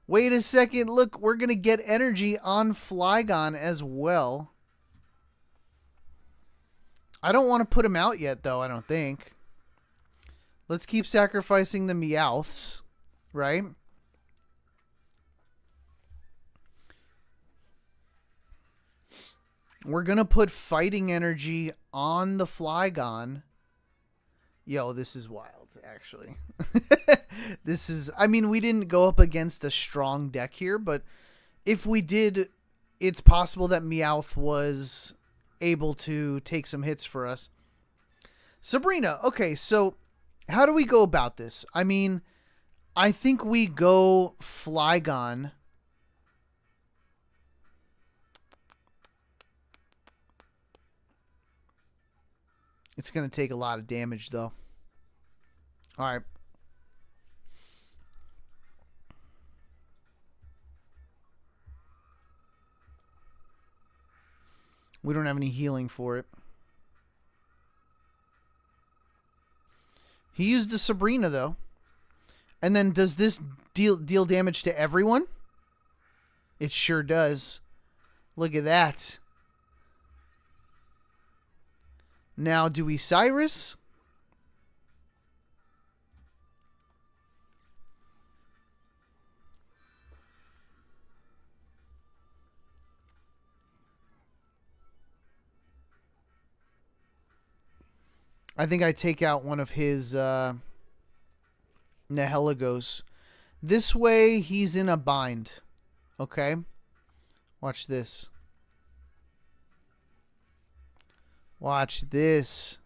Wait a second. Look, we're going to get energy on Flygon as well. I don't want to put him out yet, though, I don't think. Let's keep sacrificing the Meowths, right? We're going to put fighting energy on the Flygon. Yo, this is wild, actually. This is... I mean, we didn't go up against a strong deck here, but if we did, it's possible that Meowth was able to take some hits for us. Sabrina, okay, so how do we go about this? I mean, I think we go Flygon... It's going to take a lot of damage, though. All right. We don't have any healing for it. He used a Sabrina, though. And then does this deal damage to everyone? It sure does. Look at that. Now, do we Cyrus? I think I take out one of his Nihilagos. This way, he's in a bind. Okay? Watch this. Watch this.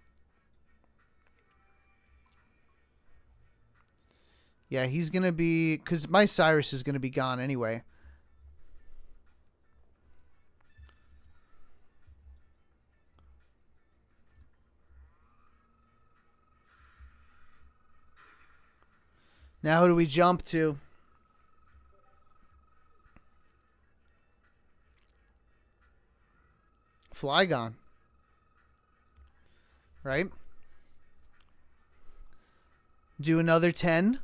Yeah, he's going to be... Because my Cyrus is going to be gone anyway. Now who do we jump to? Flygon. Right? Do another 10.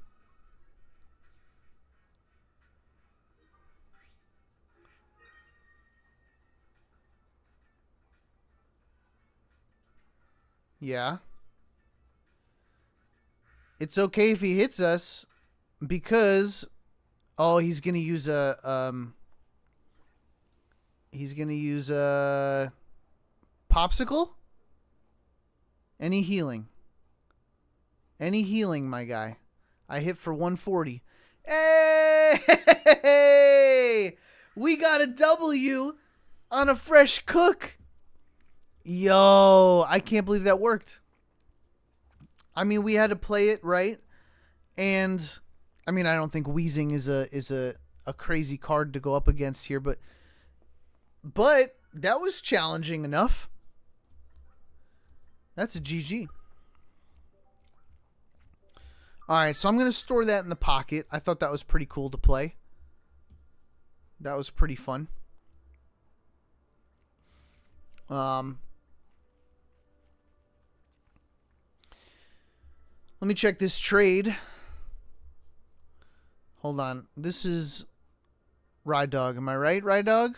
Yeah. It's okay if he hits us because he's going to use a popsicle? Any healing, my guy. I hit for 140. Hey! We got a W on a fresh cook. Yo, I can't believe that worked. I mean, we had to play it right, and I mean, I don't think Wheezing is a crazy card to go up against here, but that was challenging enough. That's a GG. All right, so I'm going to store that in the pocket. I thought that was pretty cool to play. That was pretty fun. Let me check this trade. Hold on. This is Ride Dog. Am I right, Ride Dog?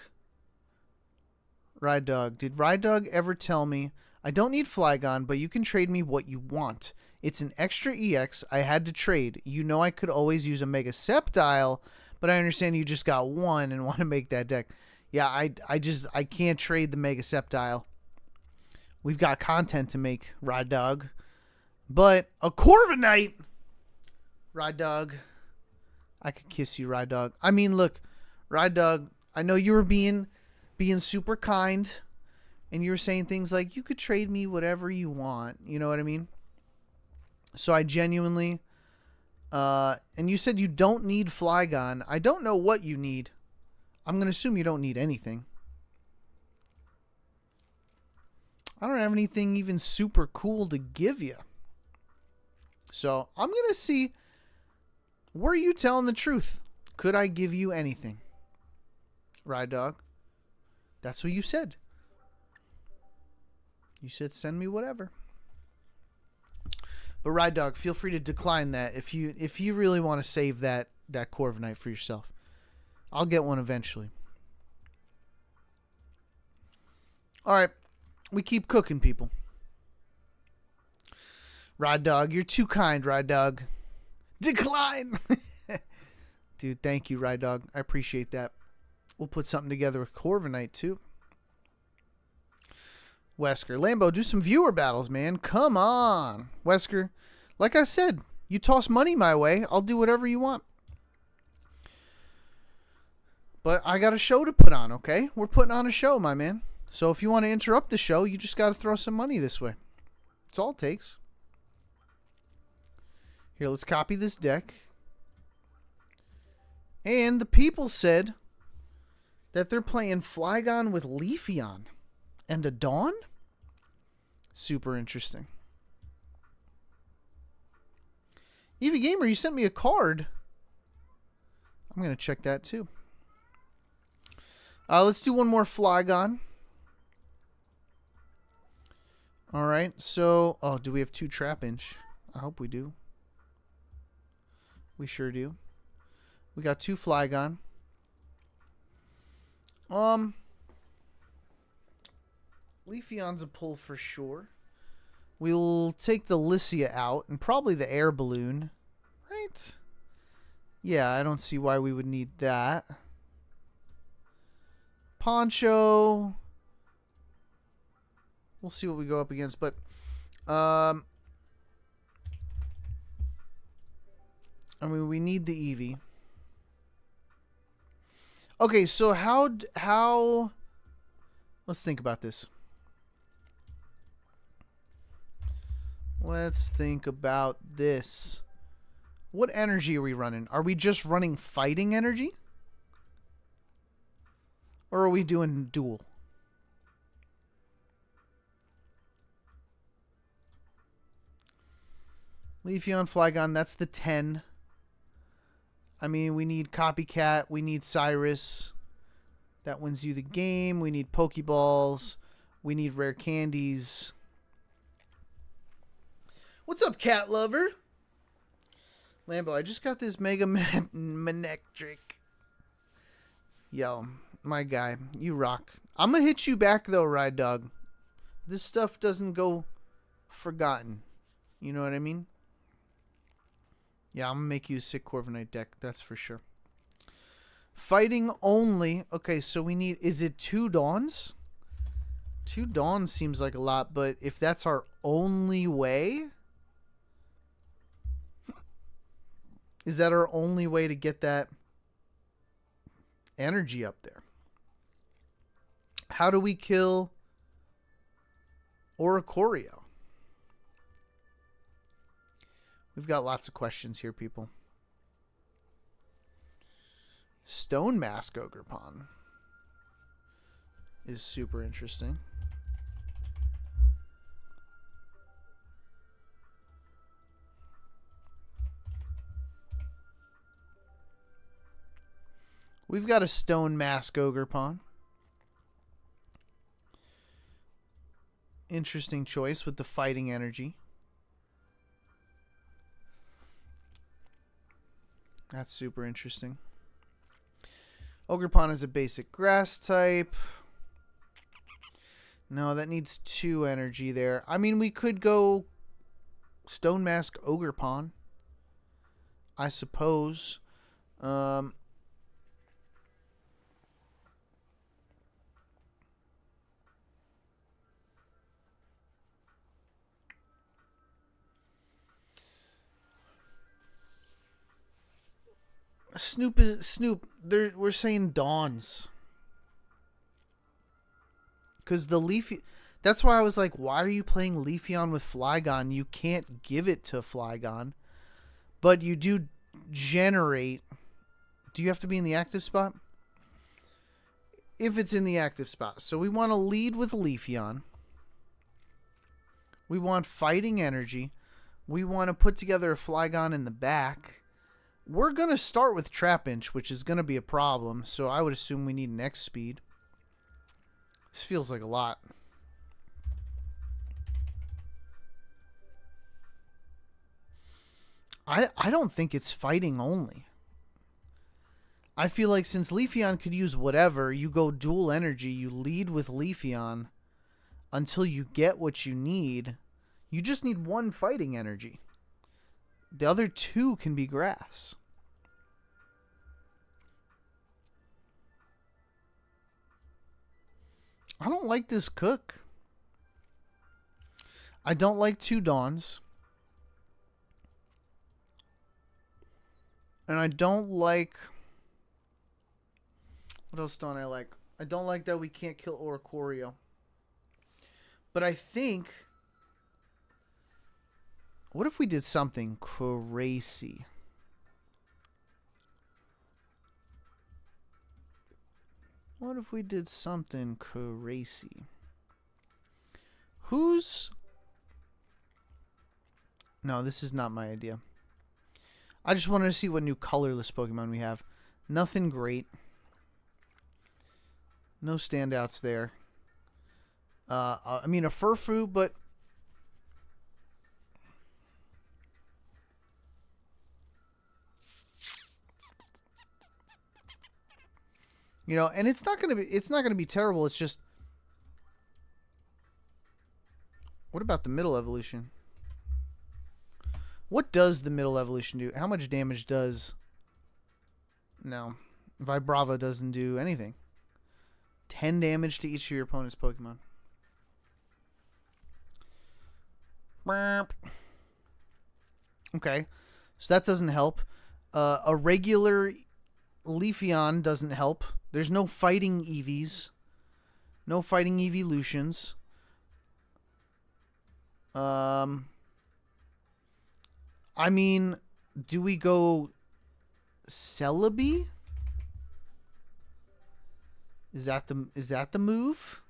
Ride Dog. Did Ride Dog ever tell me, I don't need Flygon, but you can trade me what you want. It's an extra EX I had to trade. You know I could always use a Mega Sceptile, but I understand you just got one and want to make that deck. Yeah, I can't trade the Mega Sceptile. We've got content to make, Ride Dog. But a Corviknight, Ride Dog. I could kiss you, Ride Dog. I mean, look, Ride Dog, I know you were being super kind, and you were saying things like, you could trade me whatever you want. You know what I mean? So I genuinely, and you said you don't need Flygon. I don't know what you need. I'm going to assume you don't need anything. I don't have anything even super cool to give you. So I'm going to see, were you telling the truth? Could I give you anything? Ride Dog. That's what you said. You said send me whatever. But Ride Dog, feel free to decline that if you really want to save that Corviknight for yourself. I'll get one eventually. All right. We keep cooking, people. Ride Dog, you're too kind, Ride Dog. Decline! Dude, thank you, Ride Dog. I appreciate that. We'll put something together with Corviknight, too. Wesker. Lambo, do some viewer battles, man. Come on. Wesker, like I said, you toss money my way, I'll do whatever you want. But I got a show to put on, okay? We're putting on a show, my man. So if you want to interrupt the show, you just got to throw some money this way. That's all it takes. Here, let's copy this deck. And the people said that they're playing Flygon with Leafeon and a Dawn? Super interesting. Eevee Gamer, you sent me a card. I'm going to check that too. Let's do one more Flygon. All right, so, do we have 2 Trapinch? I hope we do. We sure do. We got 2 Flygon. Leafeon's a pull for sure. We'll take the Lycia out and probably the Air Balloon. Right? Yeah, I don't see why we would need that. Poncho. We'll see what we go up against, but I mean, we need the Eevee. Okay, so how let's think about this. Let's think about this. What energy are we running? Are we just running fighting energy? Or are we doing dual? Leafeon, Flygon, that's the 10. I mean, we need Copycat. We need Cyrus. That wins you the game. We need Pokeballs. We need rare candies. What's up, cat lover? Lambo, I just got this Mega Manectric. Yo, my guy, you rock. I'm gonna hit you back though, Ride Dog. This stuff doesn't go forgotten. You know what I mean? Yeah, I'm gonna make you a sick Corviknight deck, that's for sure. Fighting only. Okay, so we need... Is it 2 Dawns? 2 Dawns seems like a lot, but if that's our only way... Is that our only way to get that energy up there? How do we kill Oricorio? We've got lots of questions here, people. Stone Mask Ogerpon is super interesting. We've got a Stone Mask Ogerpon. Interesting choice with the fighting energy. That's super interesting. Ogerpon is a basic grass type. No, that needs 2 energy there. I mean, we could go Stone Mask Ogerpon, I suppose. Snoop. We're saying Dawns. Because the Leafy... That's why I was like, why are you playing Leafeon with Flygon? You can't give it to Flygon. But you do generate... Do you have to be in the active spot? If it's in the active spot. So we want to lead with Leafeon. We want fighting energy. We want to put together a Flygon in the back. We're going to start with Trapinch, which is going to be a problem. So I would assume we need an X speed. This feels like a lot. I don't think it's fighting only. I feel like since Leafeon could use whatever, you go dual energy, you lead with Leafeon until you get what you need. You just need 1 fighting energy. The other 2 can be grass. I don't like this cook. I don't like 2 Dawns. And I don't like... What else don't I like? I don't like that we can't kill Oricorio. But I think... What if we did something crazy? What if we did something crazy? Who's... No, this is not my idea. I just wanted to see what new colorless Pokemon we have. Nothing great. No standouts there. I mean, a Furfrou, but... You know, and it's not gonna be terrible. It's just, what about the middle evolution? What does the middle evolution do? How much damage does... No. Vibrava doesn't do anything. 10 damage to each of your opponent's Pokemon. Okay. So that doesn't help. A regular Leafeon doesn't help. There's no fighting EVs. No fighting evolutions. I mean, do we go Celebi? Is that the move?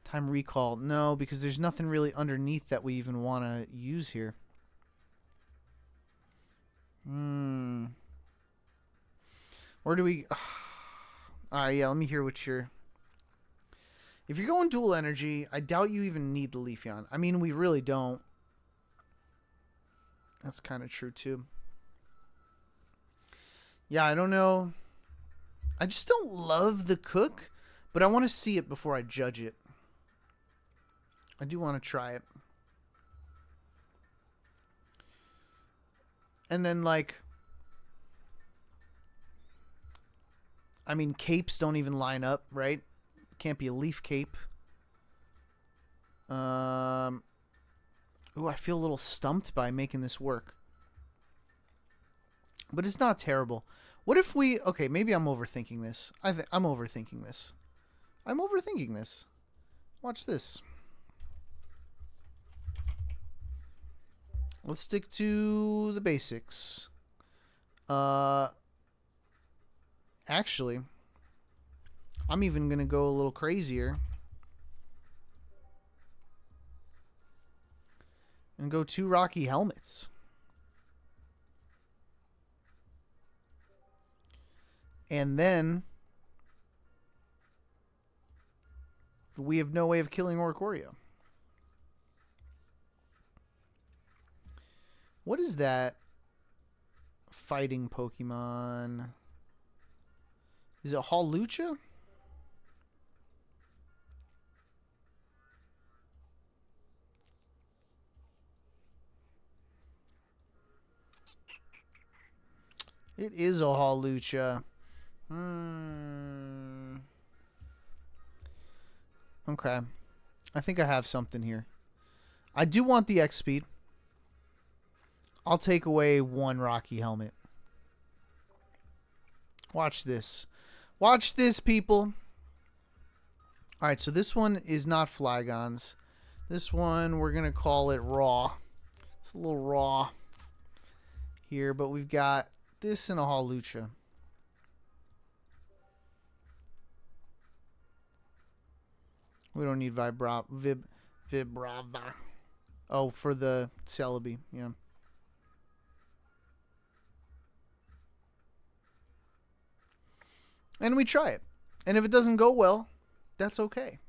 Time recall. No, because there's nothing really underneath that we even want to use here. Or do we... Alright, yeah, let me hear what you're... If you're going dual energy, I doubt you even need the Leafeon. I mean, we really don't. That's kind of true, too. Yeah, I don't know. I just don't love the cook, but I want to see it before I judge it. I do want to try it. And then, like, I mean, capes don't even line up, right? Can't be a leaf cape. Ooh, I feel a little stumped by making this work. But it's not terrible. What if we... Okay, maybe I'm overthinking this. I'm overthinking this. I'm overthinking this. Watch this. Let's stick to the basics. Actually, I'm even going to go a little crazier. And go 2 Rocky helmets. And then we have no way of killing Oricorio. What is that fighting Pokemon? Is it Hawlucha? It is a Hawlucha. Okay. I think I have something here. I do want the X speed. I'll take away 1 Rocky helmet. Watch this. Watch this, people. Alright, so this one is not Flygons. This one, we're going to call it Raw. It's a little raw here, but we've got this and a Hawlucha. We don't need Vibrava. Oh, for the Celebi, yeah. And we try it. And if it doesn't go well, that's okay.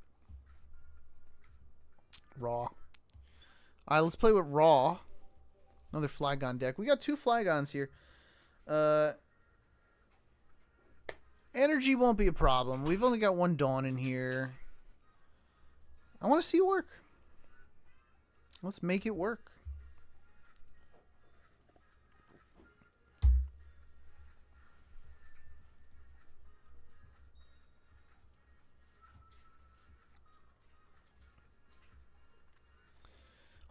Raw. All right, let's play with Raw. Another Flygon deck. We got 2 Flygons here. Energy won't be a problem. We've only got 1 Dawn in here. I want to see it work. Let's make it work.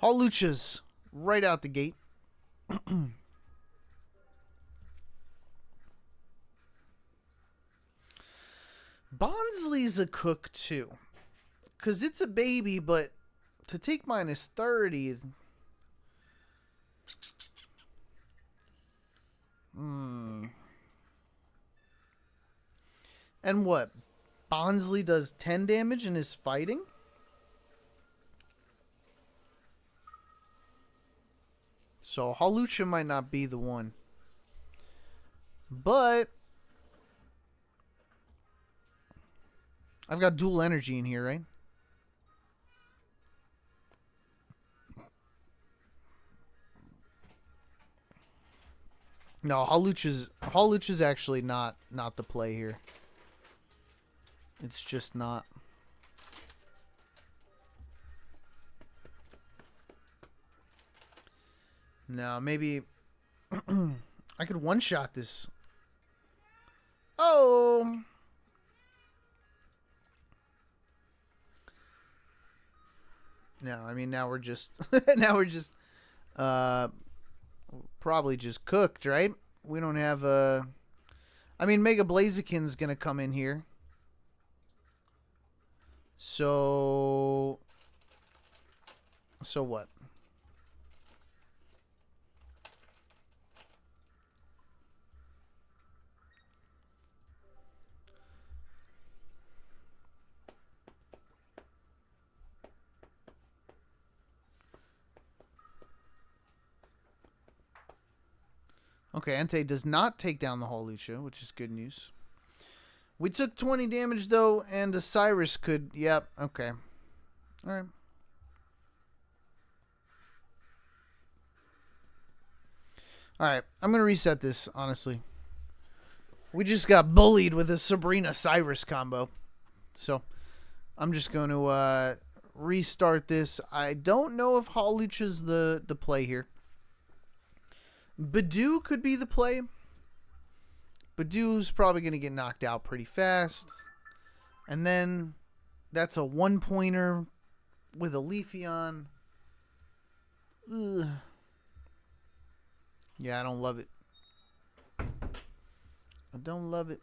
Hawluchas right out the gate. Bonsly's a cook too. Because it's a baby, but to take minus 30... And what? Bonsly does 10 damage and is fighting? So Hawlucha might not be the one. But I've got dual energy in here, right? No, Hawlucha's actually not the play here. It's just not. No, maybe I could one-shot this. Oh! No, I mean now we're just probably just cooked, right? We don't have a... I mean, Mega Blaziken's gonna come in here. So what? Okay, Entei does not take down the Hawlucha, which is good news. We took 20 damage, though, and Osiris could... Yep, okay. Alright. Alright, I'm going to reset this, honestly. We just got bullied with a Sabrina Cyrus combo. So, I'm just going to restart this. I don't know if Hawlucha's the play here. Badoo could be the play. Badoo's probably going to get knocked out pretty fast. And then that's a one-pointer with a Leafeon. Ugh. Yeah, I don't love it. I don't love it.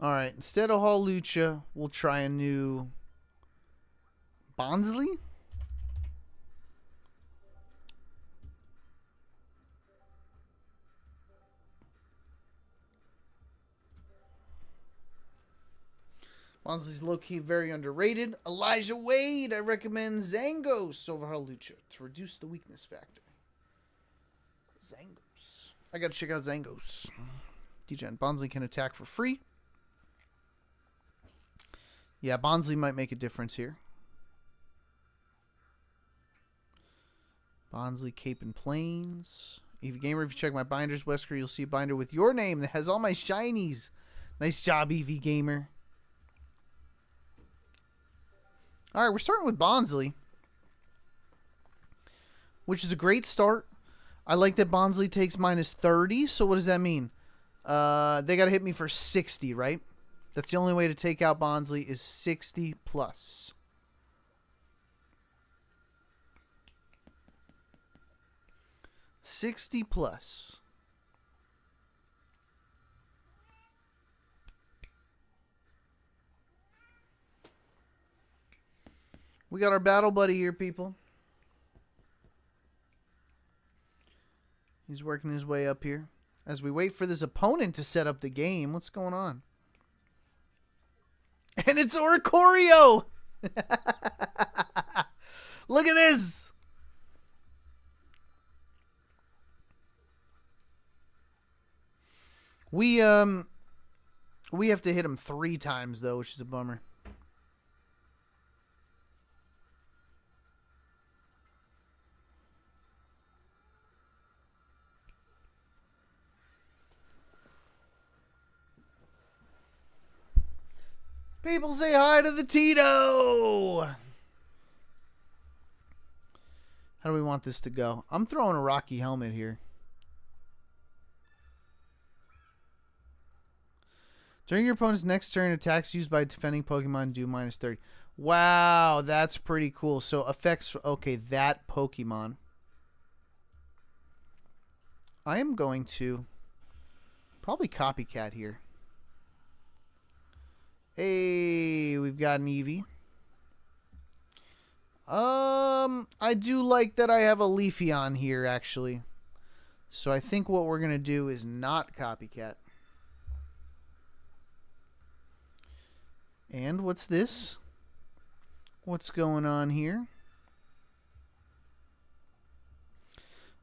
Alright, instead of Hawlucha, we'll try a new Bonsley? Bonsley's low-key very underrated. Elijah Wade, I recommend Zangos over Hawlucha to reduce the weakness factor. Zangos. I gotta check out Zangos. DGen, Bonsley can attack for free. Yeah, Bonsley might make a difference here. Bonsley, Cape and Plains. Eevee Gamer, if you check my binders, Wesker, you'll see a binder with your name that has all my shinies. Nice job, Eevee Gamer. Alright, we're starting with Bonsley, which is a great start. I like that Bonsley takes minus 30, so what does that mean? They got to hit me for 60, right? That's the only way to take out Bonsley is 60 plus. $60 plus. We got our battle buddy here, people. He's working his way up here. As we wait for this opponent to set up the game, what's going on? And it's Oricorio! Look at this! We have to hit him 3 times, though, which is a bummer. People say hi to the Tito! How do we want this to go? I'm throwing a Rocky Helmet here. During your opponent's next turn, attacks used by defending Pokemon do minus 30. Wow, that's pretty cool. So affects, okay, that Pokemon. I am going to probably copycat here. Hey, we've got an Eevee. I do like that I have a Leafeon here, actually. So I think what we're going to do is not copycat. And what's this? What's going on here?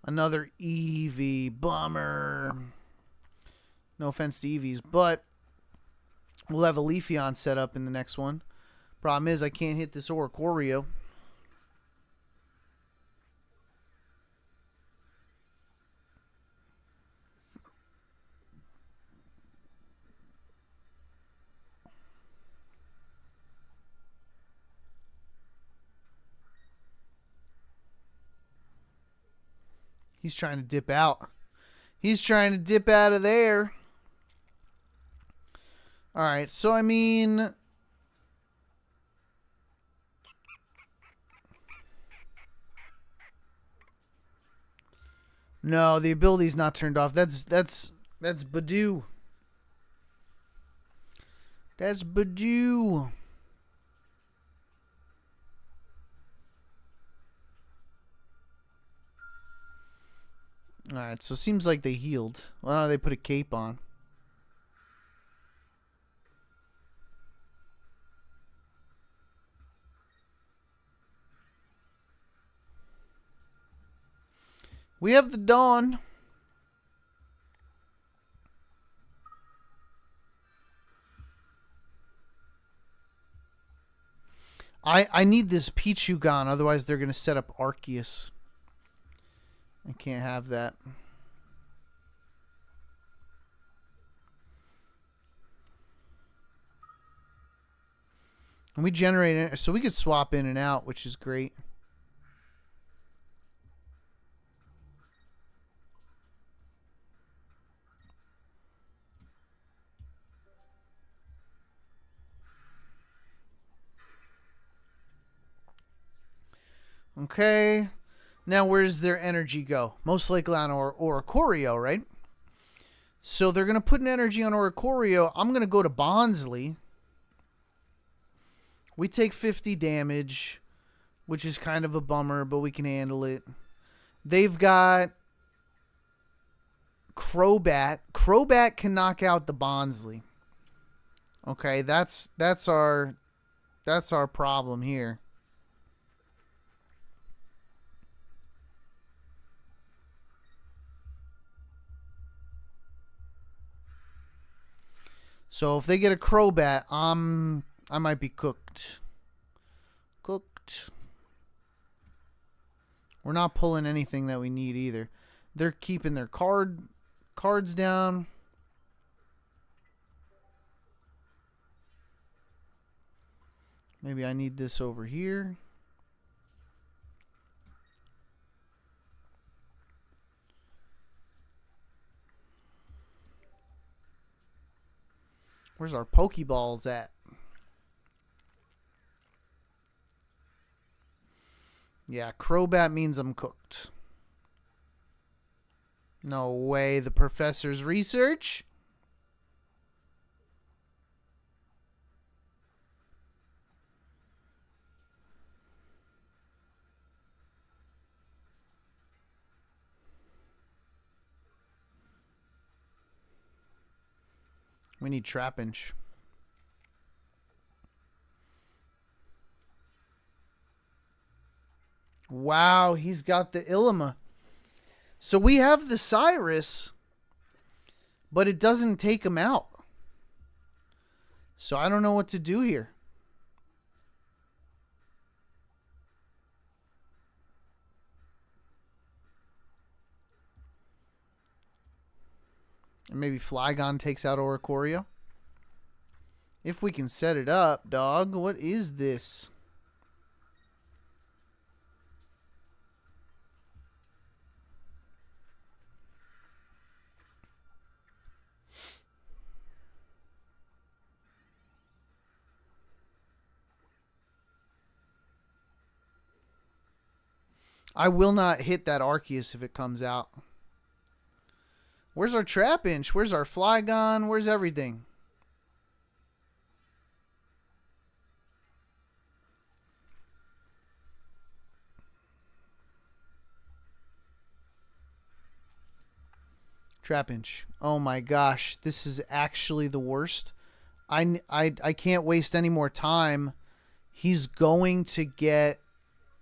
Another Eevee. Bummer. No offense to Eevees, but we'll have a Leafeon set up in the next one. Problem is, I can't hit this Oricorio. He's trying to dip out. He's trying to dip out of there. Alright, so I mean... No, the ability's not turned off. That's Badoo. That's Badoo. Alright, so it seems like they healed. Well, they put a cape on. We have the Dawn. I need this Pichu gone, otherwise they're going to set up Arceus. I can't have that. And we generate it, so we could swap in and out, which is great. Okay. Now, where does their energy go? Most likely on Oricorio, right? So they're going to put an energy on Oricorio. I'm going to go to Bonsly. We take 50 damage, which is kind of a bummer, but we can handle it. They've got Crobat. Crobat can knock out the Bonsly. Okay, that's our problem here. So if they get a Crobat, I might be cooked. Cooked. We're not pulling anything that we need either. They're keeping their cards down. Maybe I need this over here. Where's our Pokeballs at? Yeah, Crobat means I'm cooked. No way, the professor's research? We need Trapinch. Wow, he's got the Ilima. So we have the Cyrus, but it doesn't take him out. So I don't know what to do here. And maybe Flygon takes out Oricorio. If we can set it up, dog. What is this? I will not hit that Arceus if it comes out. Where's our Trapinch? Where's our Flygon? Where's everything? Trapinch. Oh my gosh, this is actually the worst. I can't waste any more time. He's going to get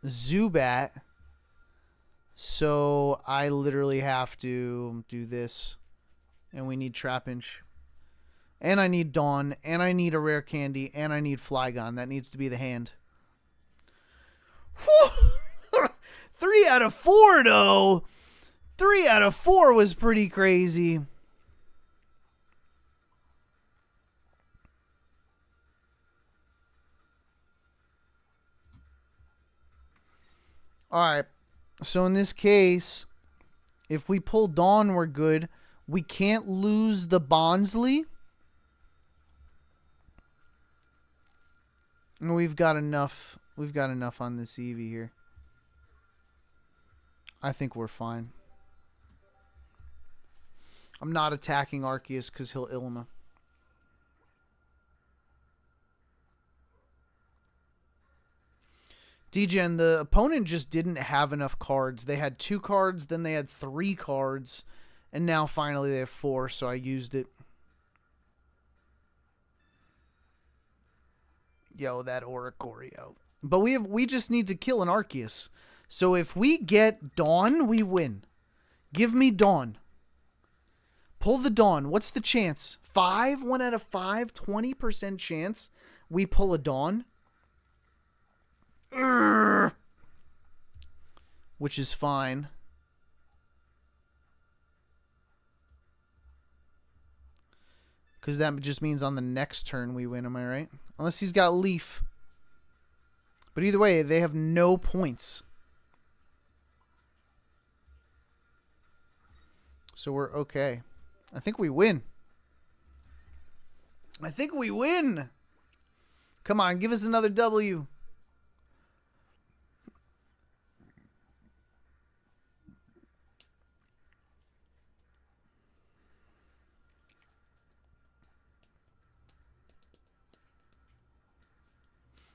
Zubat. So I literally have to do this. And we need Trapinch. And I need Dawn. And I need a rare candy. And I need Flygon. That needs to be the hand. 3 out of 4 though. 3 out of 4 was pretty crazy. Alright. So in this case, if we pull Dawn, we're good. We can't lose the Bonsly. And we've got enough. We've got enough on this Eevee here. I think we're fine. I'm not attacking Arceus because he'll Ilma. DGen, the opponent just didn't have enough cards. They had 2 cards, then they had 3 cards, and now finally they have 4, so I used it. Yo, that Oricorio. But we just need to kill an Arceus. So if we get Dawn, we win. Give me Dawn. Pull the Dawn. What's the chance? 5? 1 out of 5? 20% chance we pull a Dawn? Urgh. Which is fine. Because that just means on the next turn we win, am I right? Unless he's got Leaf. But either way, they have no points. So we're okay. I think we win. I think we win. Come on, give us another W.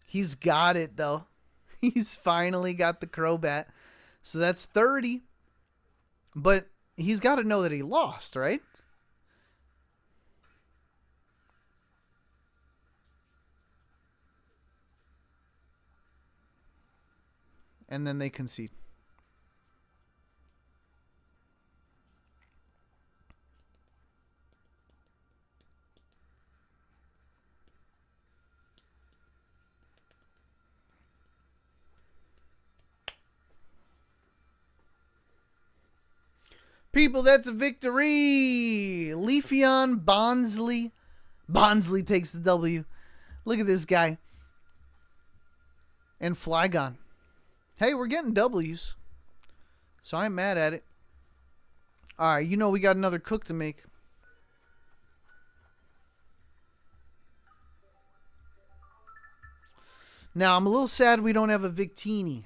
He's got it, though. He's finally got the Crobat. So that's 30. But he's got to know that he lost, right? And then they concede. People, that's a victory. Leafeon Bonsley. Bonsley takes the W. Look at this guy. And Flygon. Hey, we're getting W's. So I'm mad at it. Alright, you know we got another cook to make. Now, I'm a little sad we don't have a Victini.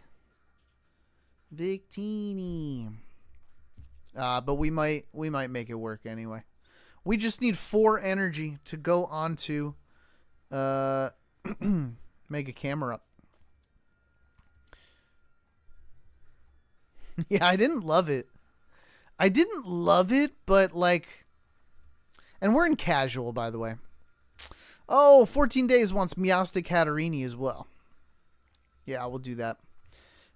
But we might make it work anyway. We just need 4 energy to go on to make a camera up. Yeah, I didn't love it. But like... And we're in casual, by the way. Oh, 14 Days wants Meowstic Hatterini as well. Yeah, we'll do that.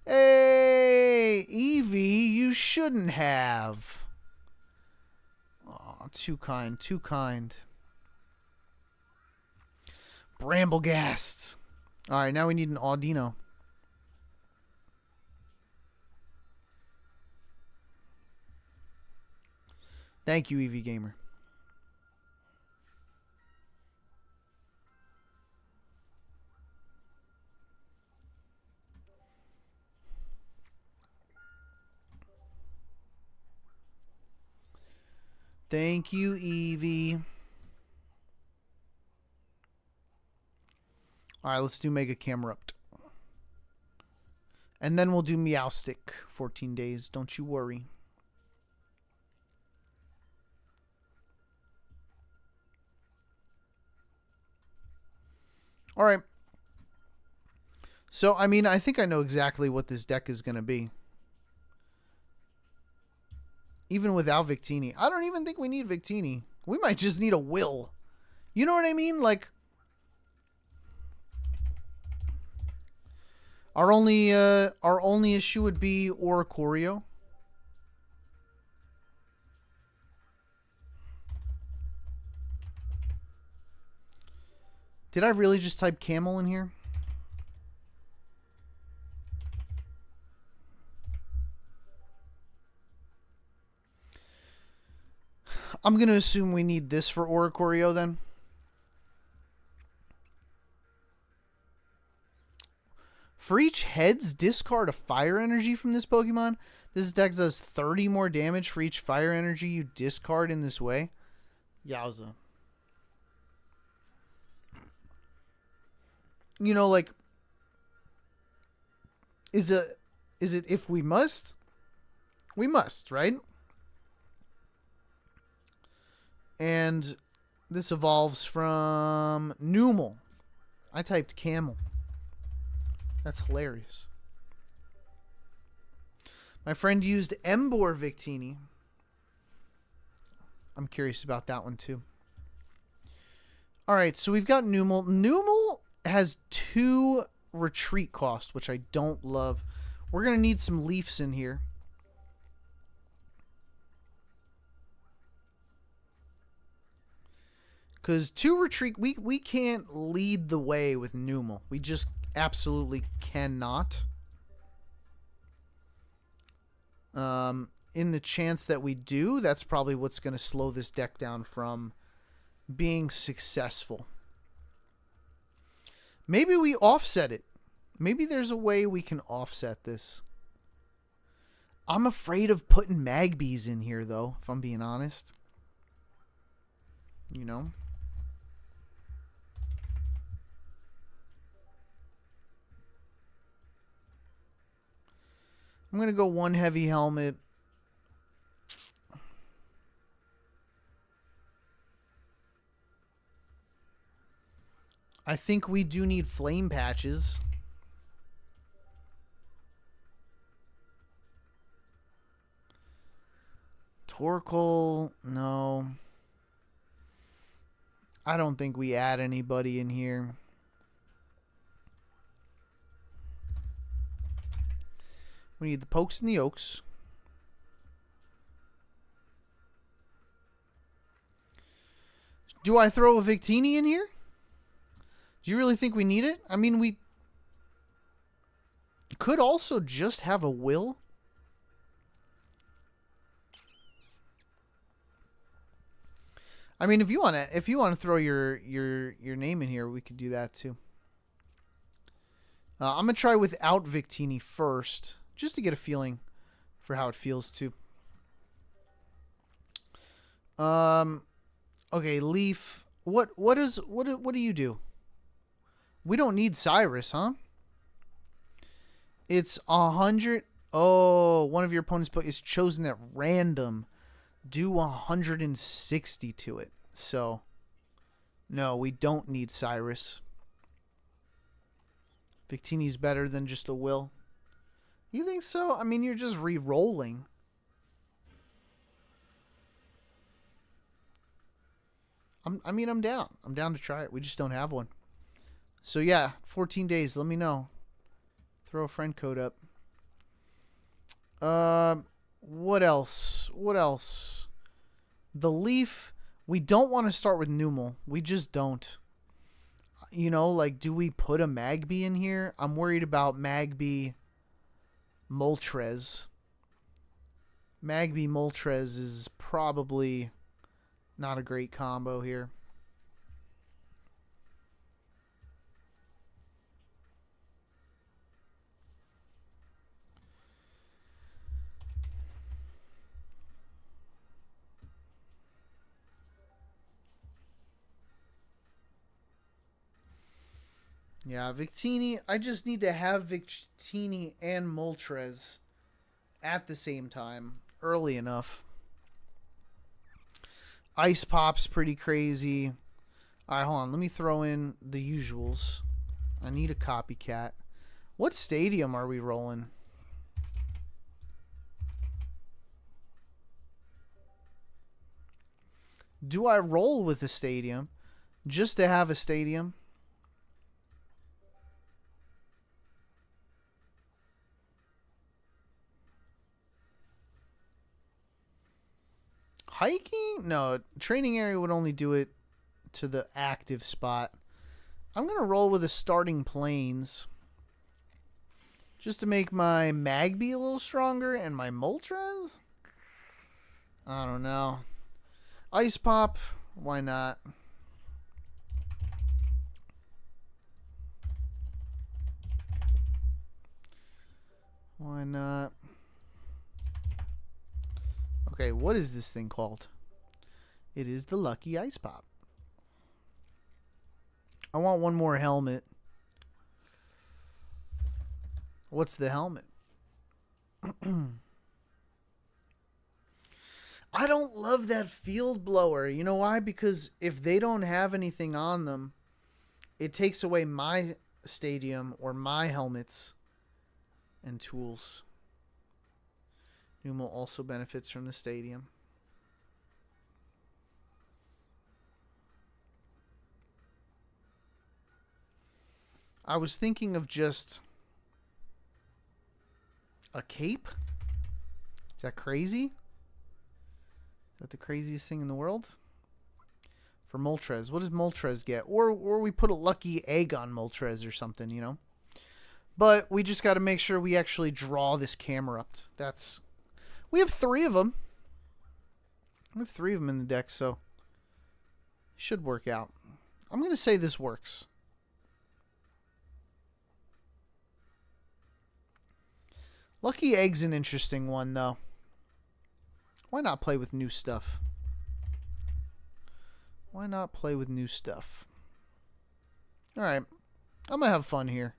Hey, Eevee, you shouldn't have. Oh, too kind, too kind. Bramblegast. Alright, now we need an Audino. Thank you, Eevee Gamer. Thank you, Eevee. Alright, let's do Mega Camerupt. And then we'll do Meowstic. 14 days, don't you worry. Alright. So, I mean, I think I know exactly what this deck is going to be. Even without Victini. I don't even think we need Victini. We might just need a Will. You know what I mean? Like, our only issue would be Oricorio. Did I really just type camel in here? I'm going to assume we need this for Oricorio then. For each heads, discard a fire energy from this Pokemon. This deck does 30 more damage for each fire energy you discard in this way. Yowza. You know, like, is it if we must? We must, right? And this evolves from Numel. I typed camel. That's hilarious. My friend used Embor Victini. I'm curious about that one too. Alright, so we've got Numel. Numel has 2 retreat cost, which I don't love. We're going to need some Leafs in here. Because 2 retreat, we can't lead the way with Numel. We just absolutely cannot. In the chance that we do, that's probably what's going to slow this deck down from being successful. Maybe we offset it. Maybe there's a way we can offset this. I'm afraid of putting Magbies in here, though, if I'm being honest. You know? I'm going to go 1 heavy helmet. I think we do need flame patches. Torkoal, no. I don't think we add anybody in here. We need the pokes and the oaks. Do I throw a Victini in here? Do you really think we need it? I mean, we could also just have a will. I mean, if you want to throw your name in here, we could do that too. I'm gonna try without Victini first, just to get a feeling for how it feels too. Okay, Leaf. What do you do? We don't need Cyrus, huh? It's 100. Oh, one of your opponent's is chosen at random. Do 160 to it. So, no, we don't need Cyrus. Victini's better than just a will. You think so? I mean, you're just re-rolling. I'm down. I'm down to try it. We just don't have one. So yeah, 14 days. Let me know. Throw a friend code up. What else? What else? The Leaf. We don't want to start with Numel. We just don't. You know, like, do we put a Magby in here? I'm worried about Magby Moltres. Magby Moltres is probably not a great combo here. Yeah, Victini. I just need to have Victini and Moltres at the same time early enough. Ice Pop's pretty crazy. Alright, hold on. Let me throw in the usuals. I need a copycat. What stadium are we rolling? Do I roll with a stadium just to have a stadium? Hiking? No, training area would only do it to the active spot. I'm going to roll with the starting planes. Just to make my Magby a little stronger and my Moltres? I don't know. Ice Pop? Why not? Why not? Okay, what is this thing called? It is the Lucky Ice Pop. I want one more helmet. What's the helmet? I don't love that field blower. You know why? Because if they don't have anything on them, it takes away my stadium or my helmets and tools. Numel also benefits from the stadium. I was thinking of just a cape. Is that crazy? Is that the craziest thing in the world? for Moltres. What does Moltres get? Or we put a lucky egg on Moltres or something, you know? But we just got to make sure we actually draw this camera up. We have 3 of them. We have 3 of them in the deck, so should work out. I'm going to say this works. Lucky Egg's an interesting one, though. Why not play with new stuff? Why not play with new stuff? Alright. I'm going to have fun here.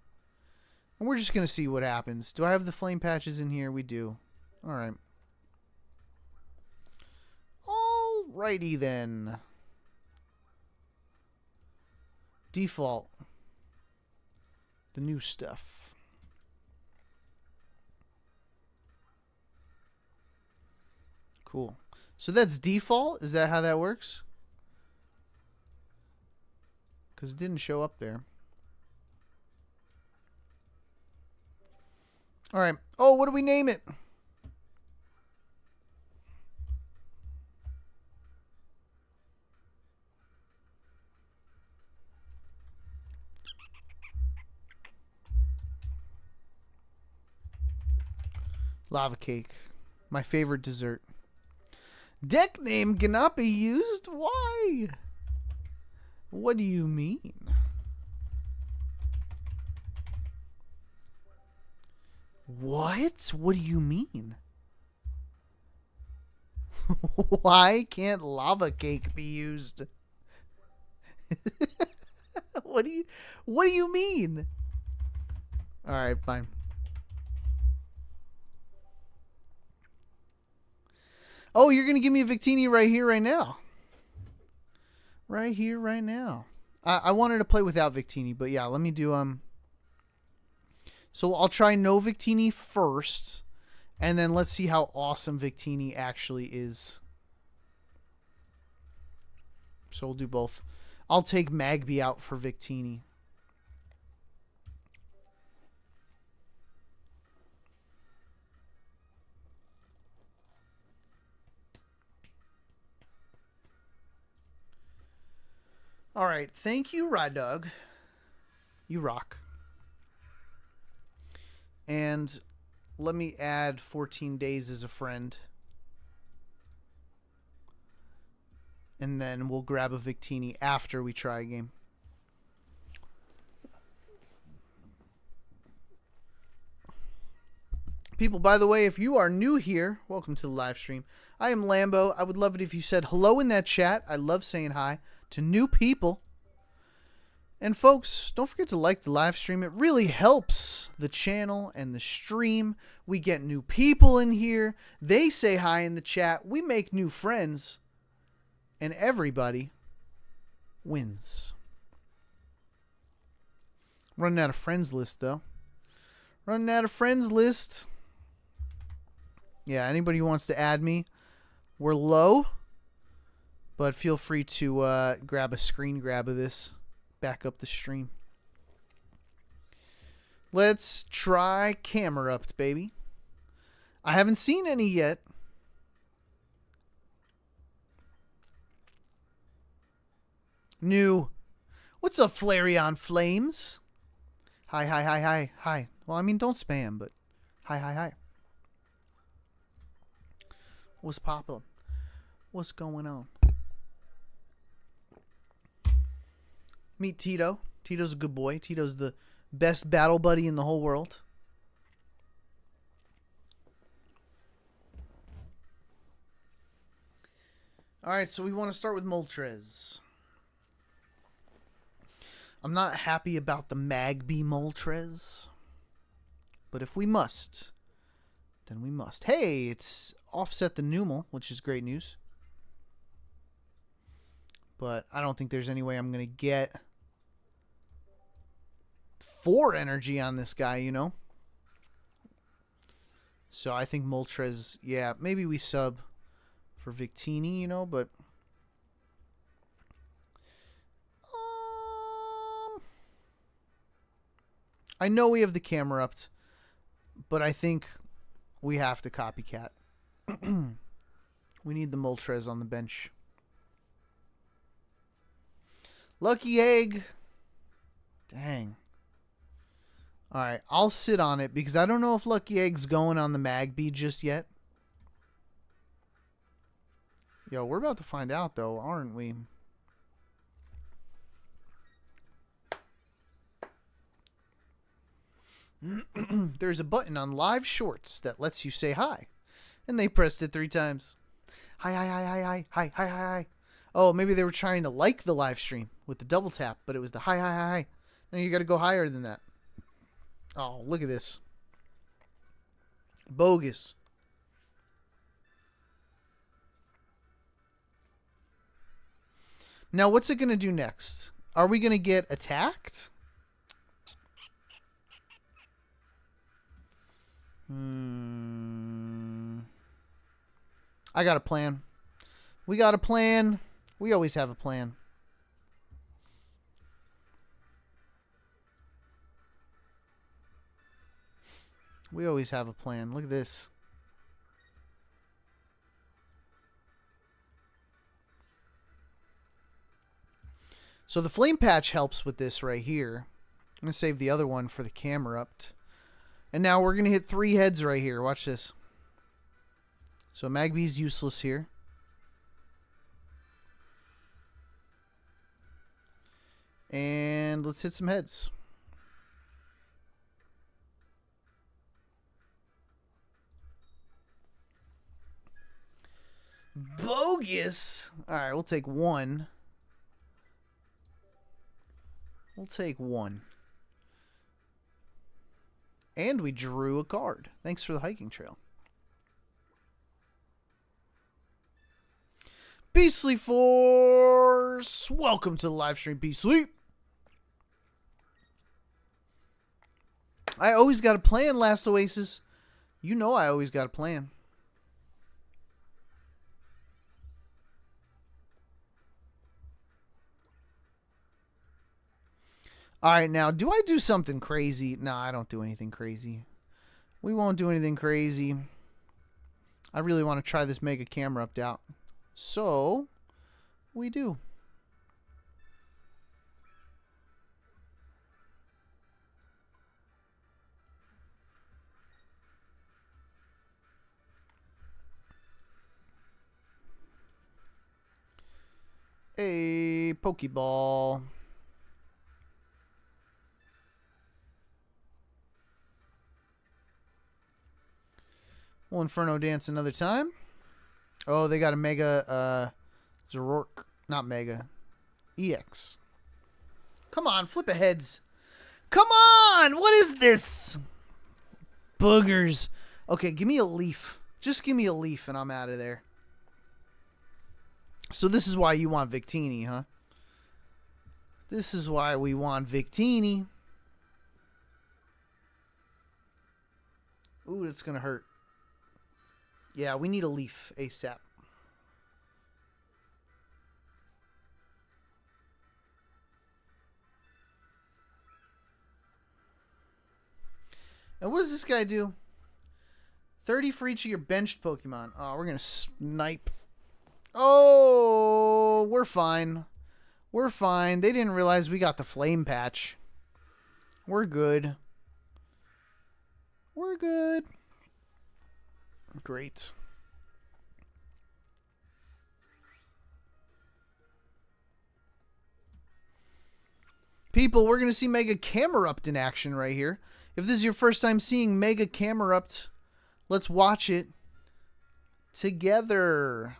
And we're just going to see what happens. Do I have the flame patches in here? We do. Alright. Alrighty then. Default. The new stuff. Cool. So that's default? Is that how that works? Because it didn't show up there. Alright. Oh, what do we name it? Lava cake. My favorite dessert. Deck name cannot be used? Why? What do you mean? What? What do you mean? Why can't lava cake be used? What do you mean? All right, fine. Oh, you're going to give me a Victini right here, right now. Right here, right now. I wanted to play without Victini, but yeah, let me do... So I'll try no Victini first, and then let's see how awesome Victini actually is. So we'll do both. I'll take Magby out for Victini. All right, thank you, Ride Dog. You rock. And let me add 14 days as a friend. And then we'll grab a Victini after we try a game. People, by the way, if you are new here, welcome to the live stream. I am Lambo. I would love it if you said hello in that chat. I love saying hi to new people. And folks, don't forget to like the live stream. It really helps the channel and the stream. We get new people in here. They say hi in the chat. We make new friends. And everybody wins. Running out of friends list, though. Running out of friends list. Yeah, anybody who wants to add me, we're low. But feel free to grab a screen grab of this. Back up the stream. Let's try camera up, baby. I haven't seen any yet. New. What's up, Flareon Flames? Hi, hi, hi, hi, hi. Well, I mean, don't spam, but hi, hi, hi. What's poppin'? What's going on? Meet Tito. Tito's a good boy. Tito's the best battle buddy in the whole world. Alright, so we want to start with Moltres. I'm not happy about the Magby Moltres. But if we must, then we must. Hey, it's offset the Numel, which is great news. But I don't think there's any way I'm going to get 4 energy on this guy, you know? So I think Moltres, yeah, maybe we sub for Victini, you know, but... I know we have the camera up, but I think we have to copycat. We need the Moltres on the bench. Lucky egg. Dang. Alright, I'll sit on it because I don't know if Lucky Egg's going on the Magby just yet. Yo, we're about to find out though, aren't we? There's a button on live shorts that lets you say hi. And they pressed it 3 times. Hi, hi, hi, hi, hi, hi, hi, hi. Oh, maybe they were trying to like the live stream with the double tap, but it was the hi, hi, hi, hi. Now you got to go higher than that. Oh, look at this. Bogus. Now, what's it going to do next? Are we going to get attacked? I got a plan. We got a plan. We always have a plan. We always have a plan. Look at this. So the flame patch helps with this right here. I'm going to save the other one for the camera up. And now we're going to hit 3 heads right here. Watch this. So Magby's useless here. And let's hit some heads. Bogus. All right, we'll take 1. We'll take 1. And we drew a card. Thanks for the hiking trail. Beastly Force. Welcome to the live stream, Beastly. I always got a plan, Last Oasis. You know I always got a plan. Alright, now, do I do something crazy? No, I don't do anything crazy. We won't do anything crazy. I really want to try this Mega Camera Up out. So, we do. A Pokeball. We'll Inferno Dance another time. Oh, they got a Mega, Zorork. Not Mega. EX. Come on, flip a heads. Come on! What is this? Boogers. Okay, give me a leaf. Just give me a leaf and I'm out of there. So this is why you want Victini, huh? This is why we want Victini. Ooh, it's going to hurt. Yeah, we need a leaf ASAP. And what does this guy do? 30 for each of your benched Pokemon. Oh, we're going to snipe. Oh, we're fine. We're fine. They didn't realize we got the flame patch. We're good. We're good. Great. People, we're going to see Mega Camerupt in action right here. If this is your first time seeing Mega Camerupt, let's watch it together.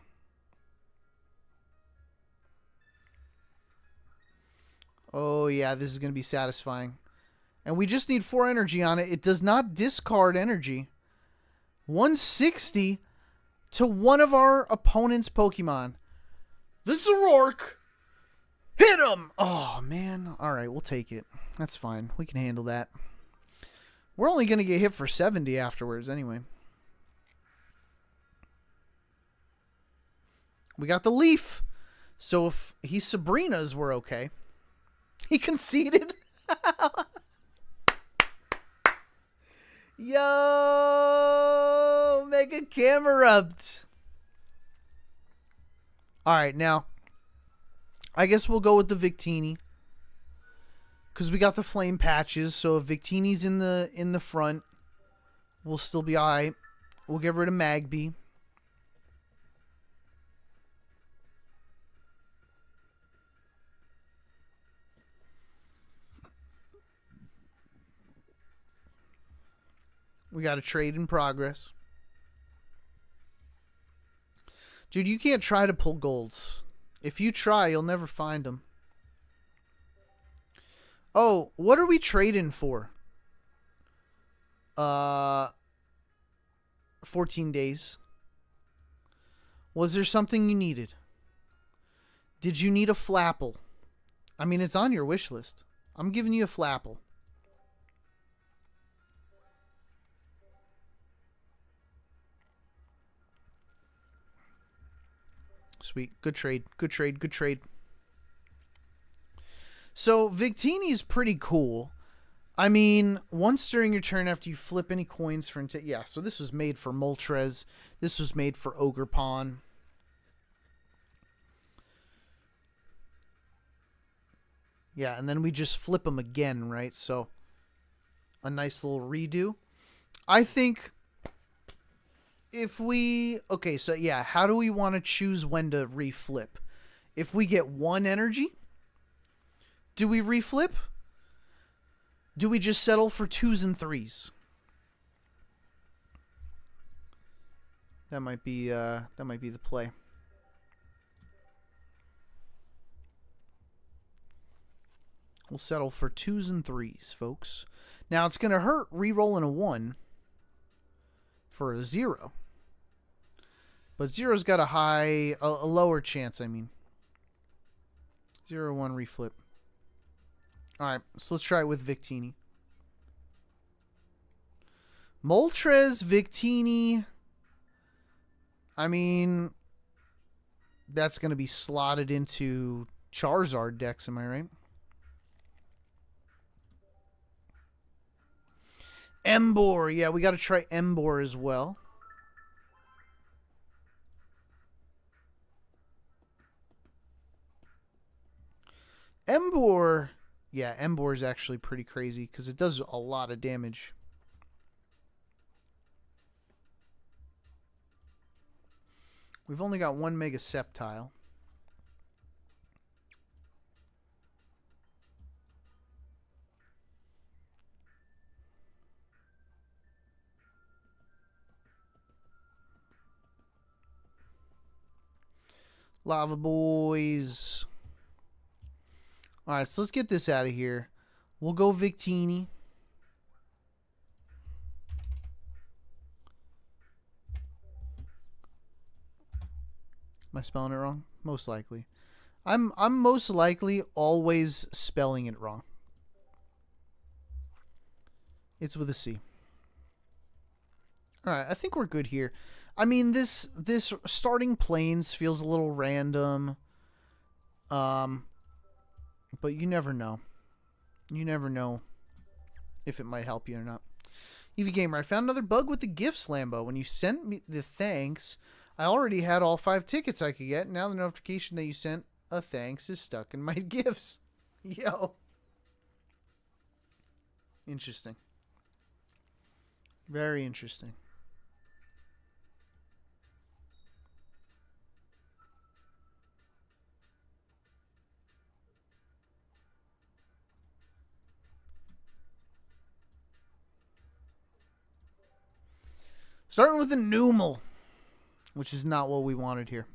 Oh, yeah, this is going to be satisfying. And we just need 4 energy on it. It does not discard energy. 160 to one of our opponent's Pokemon. The Zorork. Hit him! Oh, man. All right, we'll take it. That's fine. We can handle that. We're only going to get hit for 70 afterwards anyway. We got the leaf. So if he's Sabrina's, we're okay. He conceded. Yo, Mega Camerupt. All right, now I guess we'll go with the Victini. Because we got the flame patches, so if Victini's in the front, we'll still be alright. We'll get rid of Magby. We got a trade in progress. Dude, you can't try to pull golds. If you try, you'll never find them. Oh, what are we trading for? 14 days. Was there something you needed? Did you need a Flapple? I mean, it's on your wish list. I'm giving you a Flapple. Sweet. Good trade. Good trade. Good trade. So, Victini's pretty cool. I mean, once during your turn after you flip any coins for... Yeah, so this was made for Moltres. This was made for Ogerpon. Yeah, and then we just flip them again, right? So, a nice little redo. I think... If we... Okay, so yeah, how do we want to choose when to reflip? If we get one energy, do we reflip? Do we just settle for 2s and 3s? That might be the play. We'll settle for 2s and 3s, folks. Now it's gonna hurt re-rolling a 1 for a 0. But 0's got a lower chance, I mean. 0, 1, reflip. Alright, so let's try it with Victini. Moltres, Victini. I mean, that's going to be slotted into Charizard decks, am I right? Emboar. Yeah, we got to try Emboar as well. Emboar, yeah, Emboar is actually pretty crazy because it does a lot of damage. We've only got one Mega Sceptile. Lava Boys. Alright, so let's get this out of here. We'll go Victini. Am I spelling it wrong? Most likely. I'm most likely always spelling it wrong. It's with a C. Alright, I think we're good here. I mean, this starting planes feels a little random. But you never know. You never know if it might help you or not. EV Gamer, I found another bug with the gifts, Lambo. When you sent me the thanks, I already had all 5 tickets I could get. Now the notification that you sent a thanks is stuck in my gifts. Yo. Interesting. Very interesting. Starting with a Numel, which is not what we wanted here.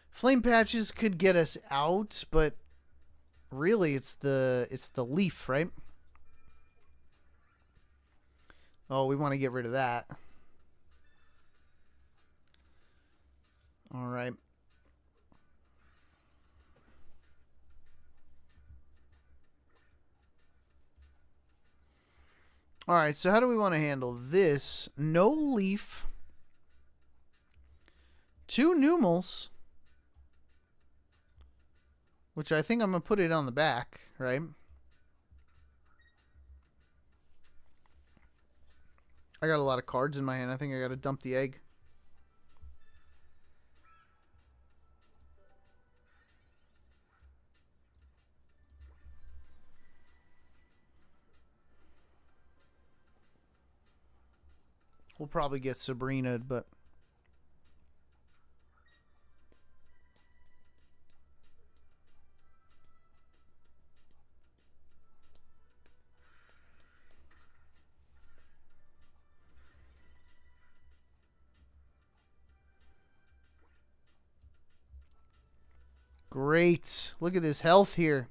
Flame Patches could get us out, but really it's the leaf, right? Oh, we want to get rid of that. All right. Alright, so how do we want to handle this? No leaf. 2 Numels. Which I think I'm going to put it on the back, right? I got a lot of cards in my hand. I think I got to dump the egg. We'll probably get Sabrina, but... Great. Look at this health here.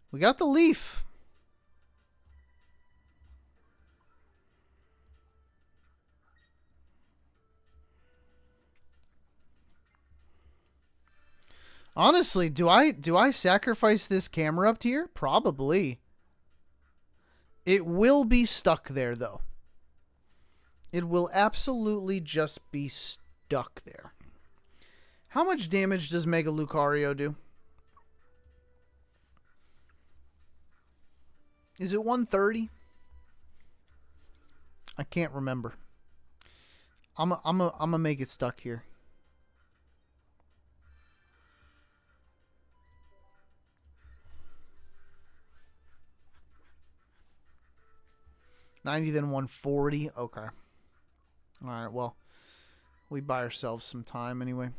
We got the leaf. Honestly, do I sacrifice this camera up tier? Probably. It will be stuck there, though. It will absolutely just be stuck there. How much damage does Mega Lucario do? Is it 130? I can't remember. I'm gonna make it stuck here. $90, then 140. Okay. All right. Well, we buy ourselves some time anyway.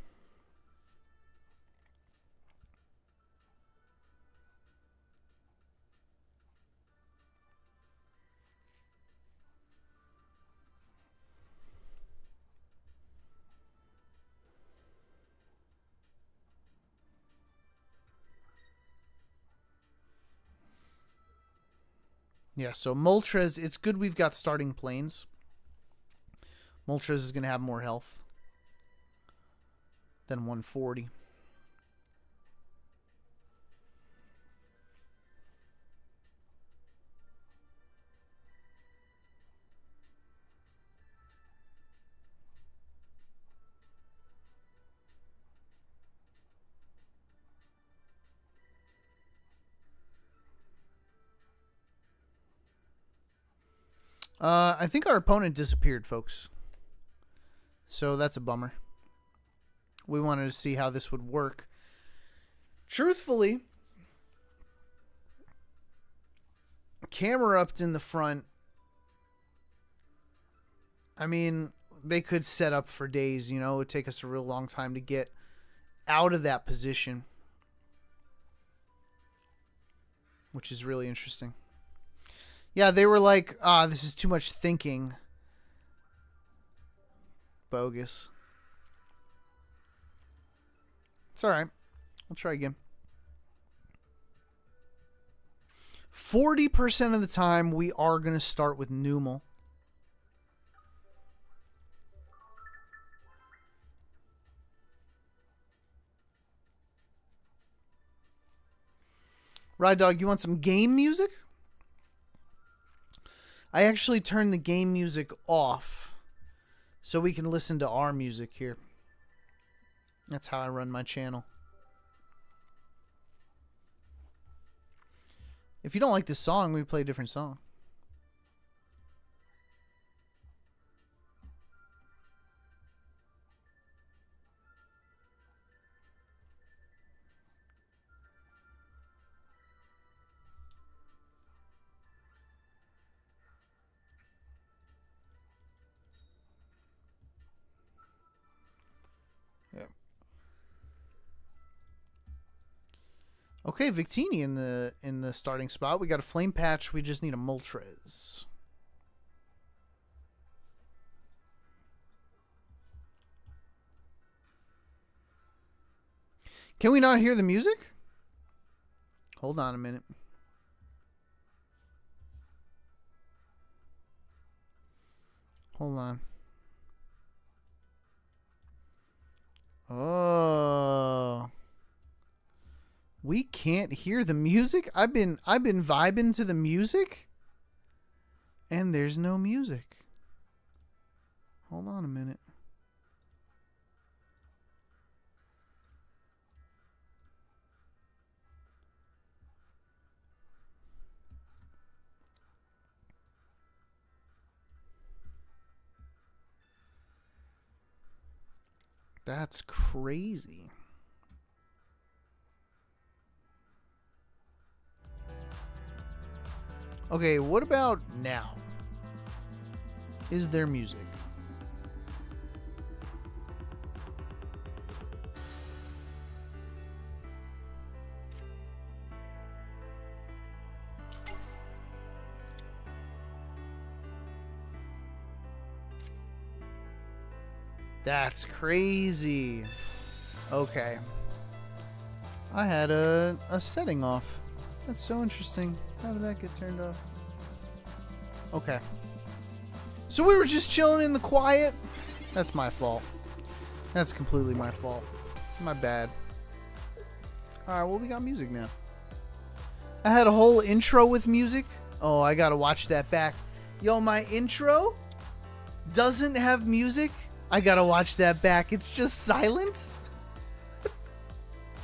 Yeah, so Moltres, it's good we've got starting planes. Moltres is going to have more health than 140. I think our opponent disappeared, folks. So that's a bummer. We wanted to see how this would work. Truthfully, camera up in the front. I mean, they could set up for days, you know. It would take us a real long time to get out of that position, which is really interesting. Yeah, they were like, this is too much thinking. Bogus. It's alright. We'll try again. 40% of the time, we are going to start with Numel. Ride Dog, you want some game music? I actually turned the game music off so we can listen to our music here. That's how I run my channel. If you don't like this song, we play a different song. Okay, Victini in the starting spot. We got a Flame Patch. We just need a Moltres. Can we not hear the music? Hold on a minute. Hold on. Oh. We can't hear the music? I've been vibing to the music and there's no music. Hold on a minute. That's crazy. Okay, what about now? Is there music? That's crazy. Okay. I had a setting off. That's so interesting. How did that get turned off? Okay. So we were just chilling in the quiet. That's my fault. That's completely my fault. My bad. Alright, well, we got music now. I had a whole intro with music. Oh, I gotta watch that back. Yo, my intro doesn't have music. I gotta watch that back. It's just silent.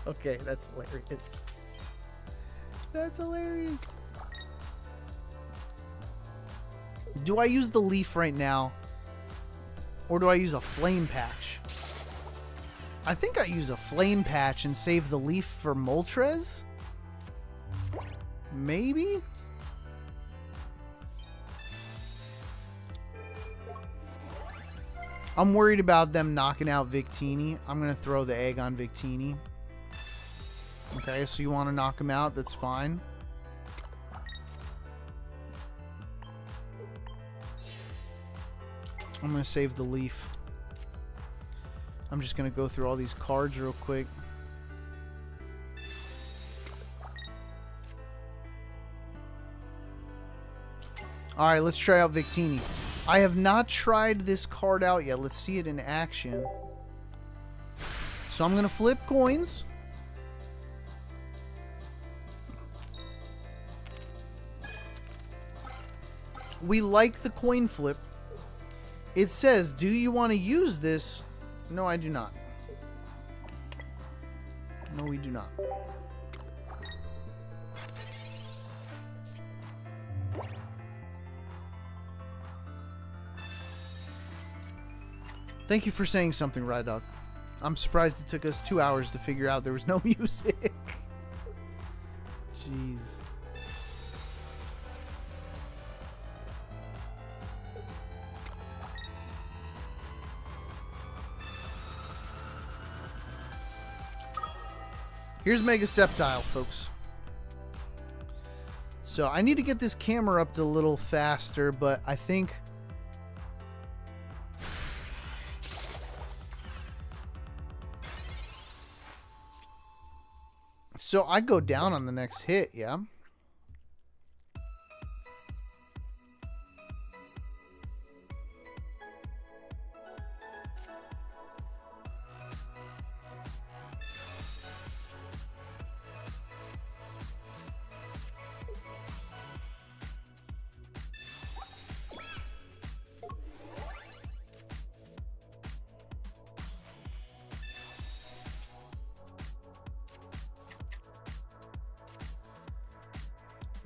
Okay, that's hilarious. That's hilarious. Do I use the leaf right now? Or do I use a flame patch? I think I use a flame patch and save the leaf for Moltres? Maybe? I'm worried about them knocking out Victini. I'm going to throw the egg on Victini. Okay, so you want to knock him out? That's fine. I'm going to save the leaf. I'm just going to go through all these cards real quick. Alright, let's try out Victini. I have not tried this card out yet. Let's see it in action. So I'm going to flip coins. We like the coin flip. It says, do you want to use this? No, I do not. No, we do not. Thank you for saying something, Ride Dog. I'm surprised it took us 2 hours to figure out there was no music. Jeez. Here's Mega Sceptile, folks. So I need to get this camera up a little faster, but I think... So I go down on the next hit, yeah?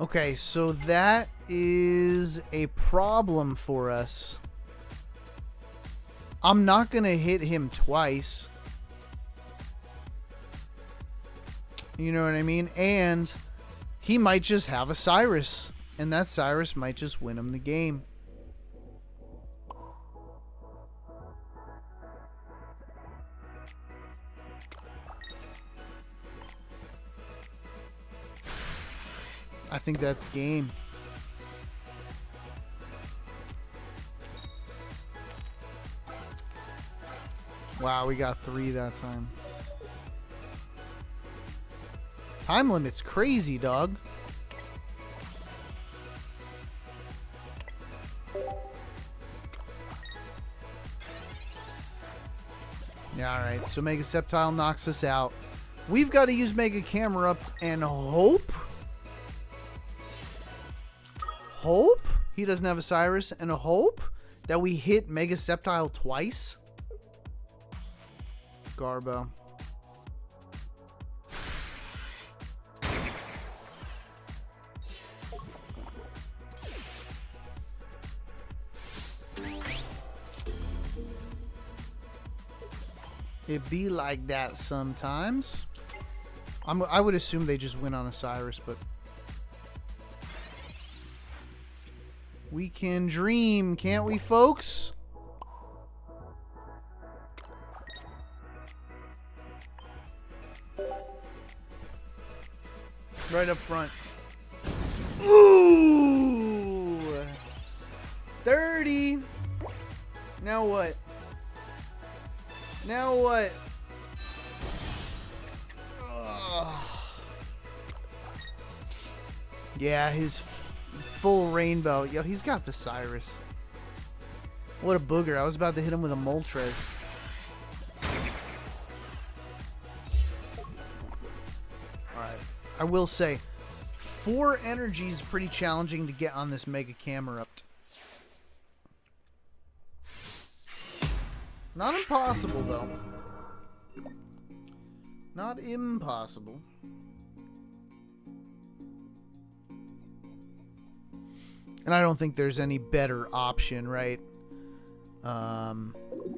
Okay, so that is a problem for us. I'm not going to hit him twice. You know what I mean? And he might just have a Cyrus. And that Cyrus might just win him the game. I think that's game. Wow, we got 3 that time. Time limit's crazy, dog. Yeah, alright, so Mega Sceptile knocks us out. We've got to use Mega Camerupt and hope he doesn't have a Cyrus, and a hope that we hit Mega Sceptile twice. Garbo. It be like that sometimes. I would assume they just win on a Cyrus, but We can dream, can't we, folks? Right up front. Ooh! 30. Now what? Now what? Ugh. Yeah, his full rainbow. Yo, he's got the Cyrus. What a booger. I was about to hit him with a Moltres. Alright. I will say, 4 energy is pretty challenging to get on this Mega Camerupt. Not impossible, though. Not impossible. And I don't think there's any better option, right?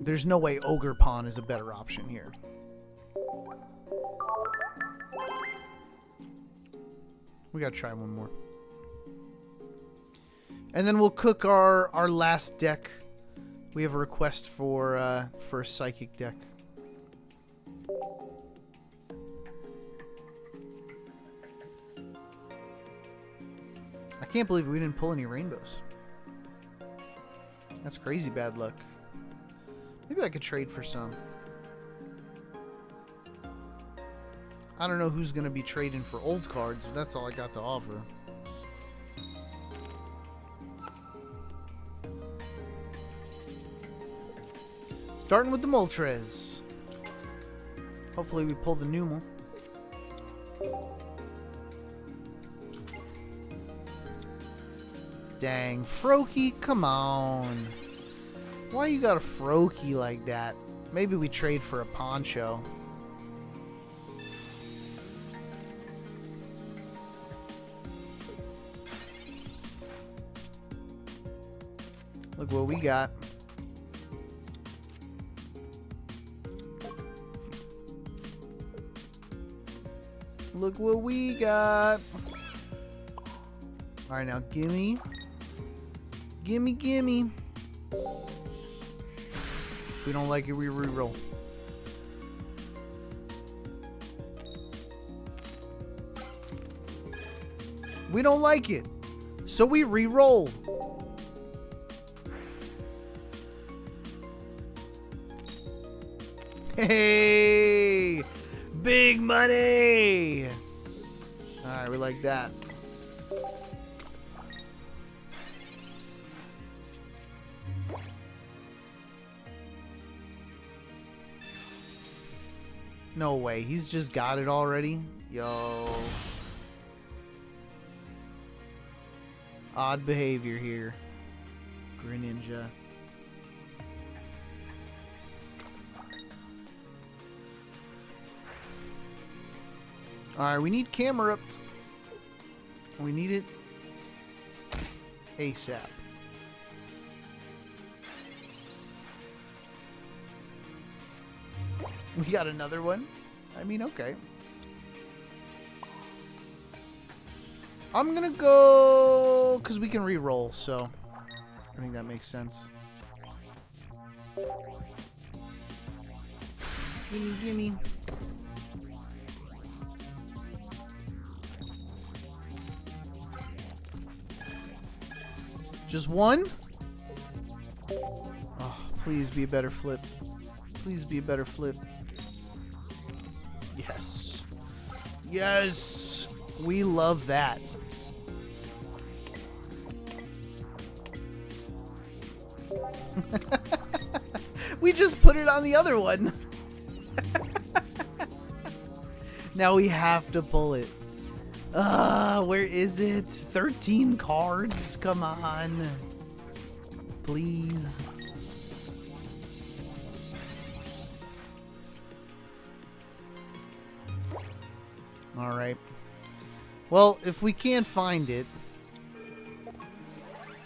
There's no way Ogre Pawn is a better option here. We gotta try one more. And then we'll cook our last deck. We have a request for a Psychic deck. I can't believe we didn't pull any rainbows. That's crazy bad luck. Maybe I could trade for some. I don't know who's going to be trading for old cards, but that's all I got to offer. Starting with the Moltres. Hopefully we pull the Numel. Dang, Froakie, come on. Why you got a Froakie like that? Maybe we trade for a Poncho. Look what we got. Look what we got. Alright, now gimme. Gimme, gimme. If we don't like it, we reroll. We don't like it, so we re-roll. Hey, big money. All right, we like that. No way, he's just got it already. Yo. Odd behavior here. Greninja. Alright, we need Camerupt. We need it ASAP. We got another one? I mean, okay. I'm gonna go... because we can re-roll, so... I think that makes sense. Gimme, gimme. Just one? Oh, please be a better flip. Please be a better flip. Yes. Yes! We love that. We just put it on the other one. Now we have to pull it. Where is it? 13 cards? Come on. Please. Alright. Well, if we can't find it,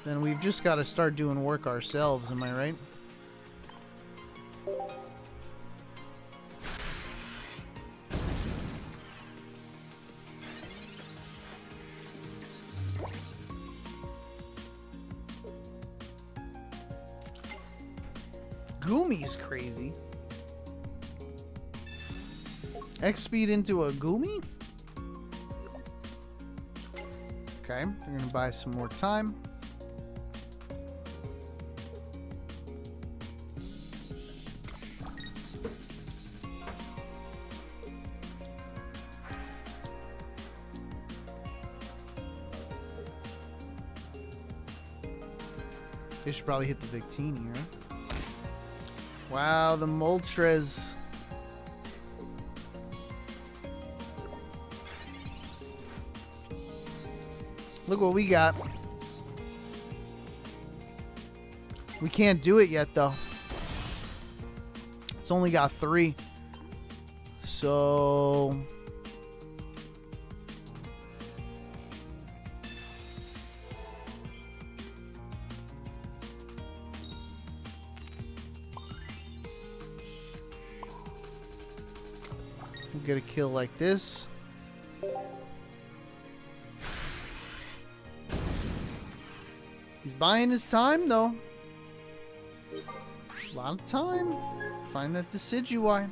then we've just got to start doing work ourselves, am I right? Gumi's crazy. X speed into a Gumi? Okay, we're gonna buy some more time. They should probably hit the Victini, right? Wow, the Moltres. Look what we got. We can't do it yet, though. It's only got 3. So... we'll get a kill like this. He's buying his time, though. A lot of time. Find that Decidueye.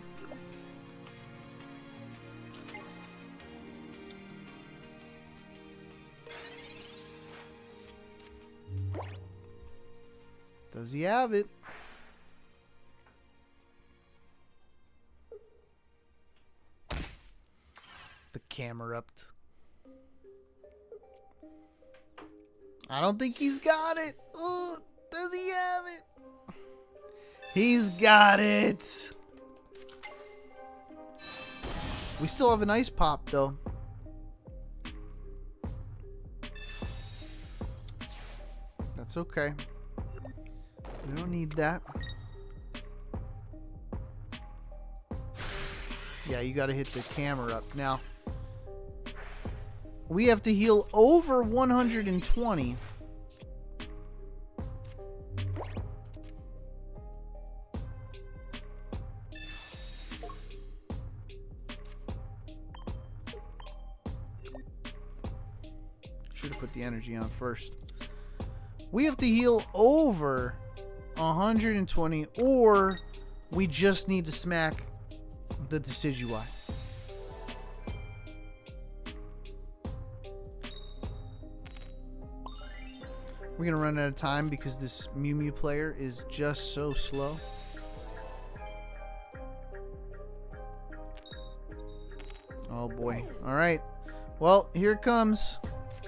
Does he have it? The camera. I don't think he's got it. Oh, does he have it? He's got it. We still have an ice pop, though. That's okay. We don't need that. Yeah, you got to hit the camera up. Now, we have to heal over 120. Should have put the energy on first. We have to heal over 120, or we just need to smack the Decidueye. We're gonna run out of time because this Mew Mew player is just so slow. Oh boy. Alright. Well, here it comes.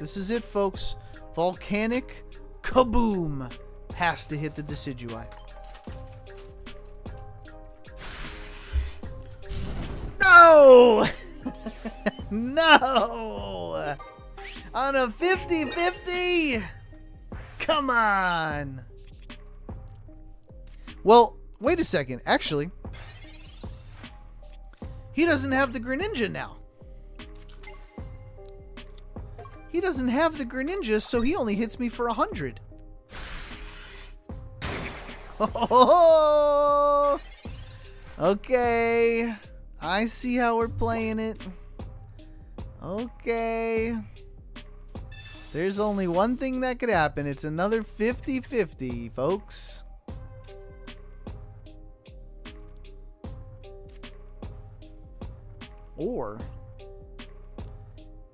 This is it, folks. Volcanic Kaboom has to hit the Decidueye. No! No! On a 50-50! Come on! Well, wait a second. Actually, he doesn't have the Greninja now. He doesn't have the Greninja, so he only hits me for 100. Oh! Okay. I see how we're playing it. Okay. There's only one thing that could happen. It's another 50-50, folks. Or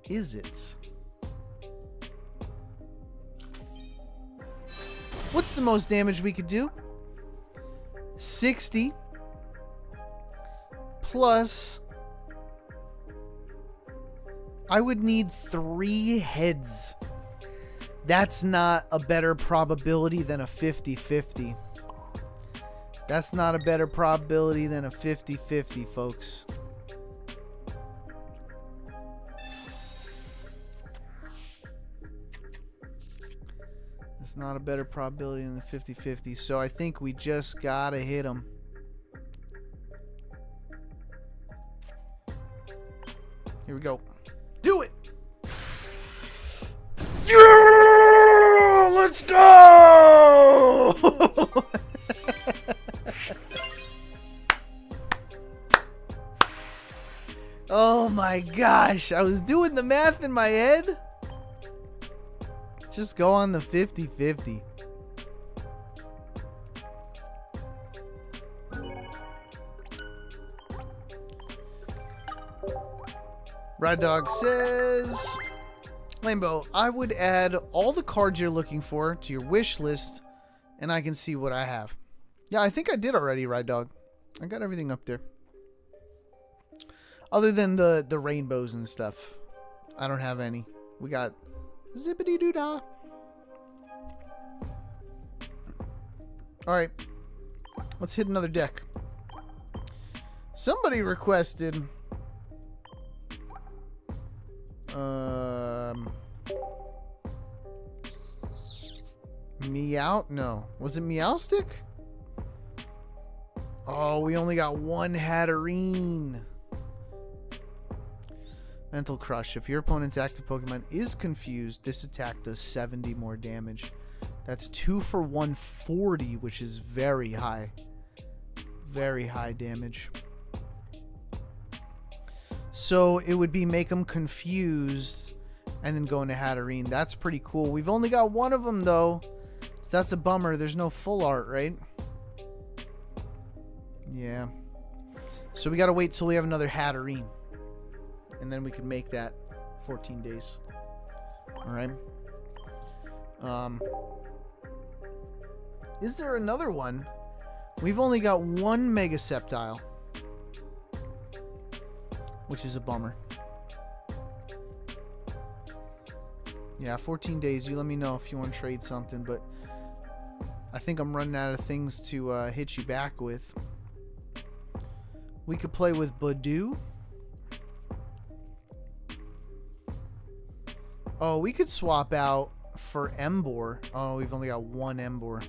is it? What's the most damage we could do? 60 plus... I would need 3 heads. That's not a better probability than a 50-50. That's not a better probability than a 50-50, folks. It's not a better probability than the 50-50. So I think we just gotta hit him. Here we go. Do it! Yeah! Let's go! Oh my gosh. I was doing the math in my head. Just go on the 50-50. Ride Dog says, Lambo, I would add all the cards you're looking for to your wish list, and I can see what I have. Yeah, I think I did already, Ride Dog. I got everything up there. Other than the rainbows and stuff. I don't have any. We got zippity-doo-dah. Alright. Let's hit another deck. Somebody requested... Meow? No. Was it Meowstick? Oh, we only got one Hatterene. Mental Crush. If your opponent's active Pokemon is confused, this attack does 70 more damage. That's 2 for 140, which is very high. Very high damage. So it would be make them confused and then go into Hatterene. That's pretty cool. We've only got one of them, though. So that's a bummer. There's no full art, right? Yeah. So we got to wait till we have another Hatterene. And then we can make that 14 days. Alright. Is there another one? We've only got one Mega Sceptile. Which is a bummer. Yeah, 14 days. You let me know if you want to trade something. But I think I'm running out of things to hit you back with. We could play with Badoo. Oh, we could swap out for Emboar. Oh, we've only got one Emboar.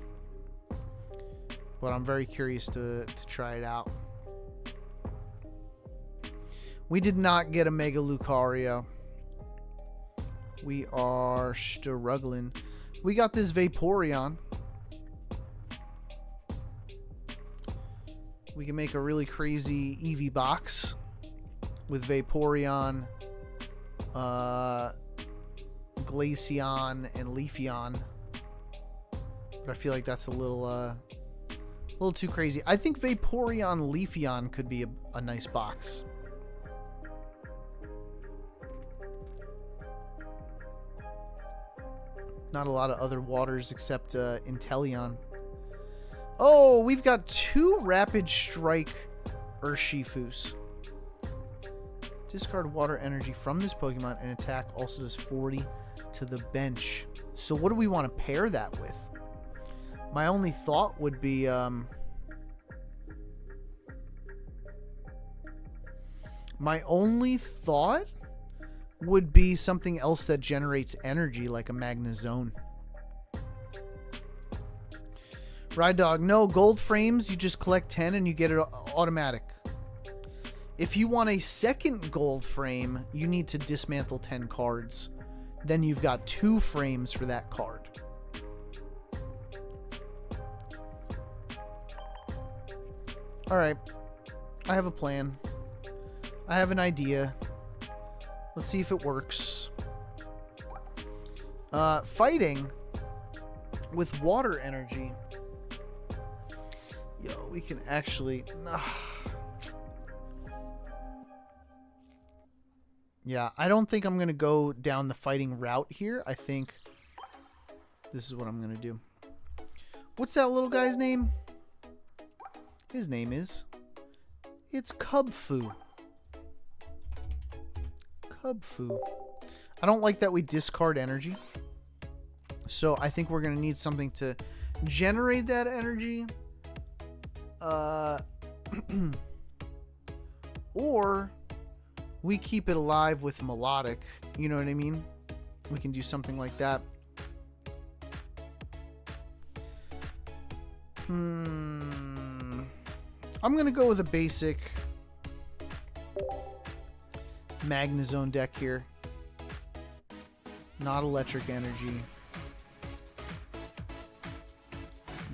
But I'm very curious to try it out. We did not get a Mega Lucario. We are struggling. We got this Vaporeon. We can make a really crazy Eevee box with Vaporeon, Glaceon, and Leafeon. But I feel like that's a little too crazy. I think Vaporeon, Leafeon could be a nice box. Not a lot of other waters except Inteleon. Oh, we've got 2 Rapid Strike Urshifus. Discard water energy from this Pokemon and attack also does 40 to the bench. So what do we want to pair that with? My only thought would be... my only thought would be something else that generates energy, like a Magnezone. Ride Dog, no, gold frames, you just collect 10 and you get it automatic. If you want a second gold frame, you need to dismantle 10 cards. Then you've got 2 frames for that card. Alright. I have a plan. I have an idea. Let's see if it works. Fighting with water energy. Yo, we can actually... Yeah, I don't think I'm going to go down the fighting route here. I think this is what I'm going to do. What's that little guy's name? His name is... It's Cubfu. Cubfu. I don't like that we discard energy. So I think we're going to need something to generate that energy. Or we keep it alive with Melodic. You know what I mean? We can do something like that. I'm going to go with a basic Magnezone deck here. Not electric energy.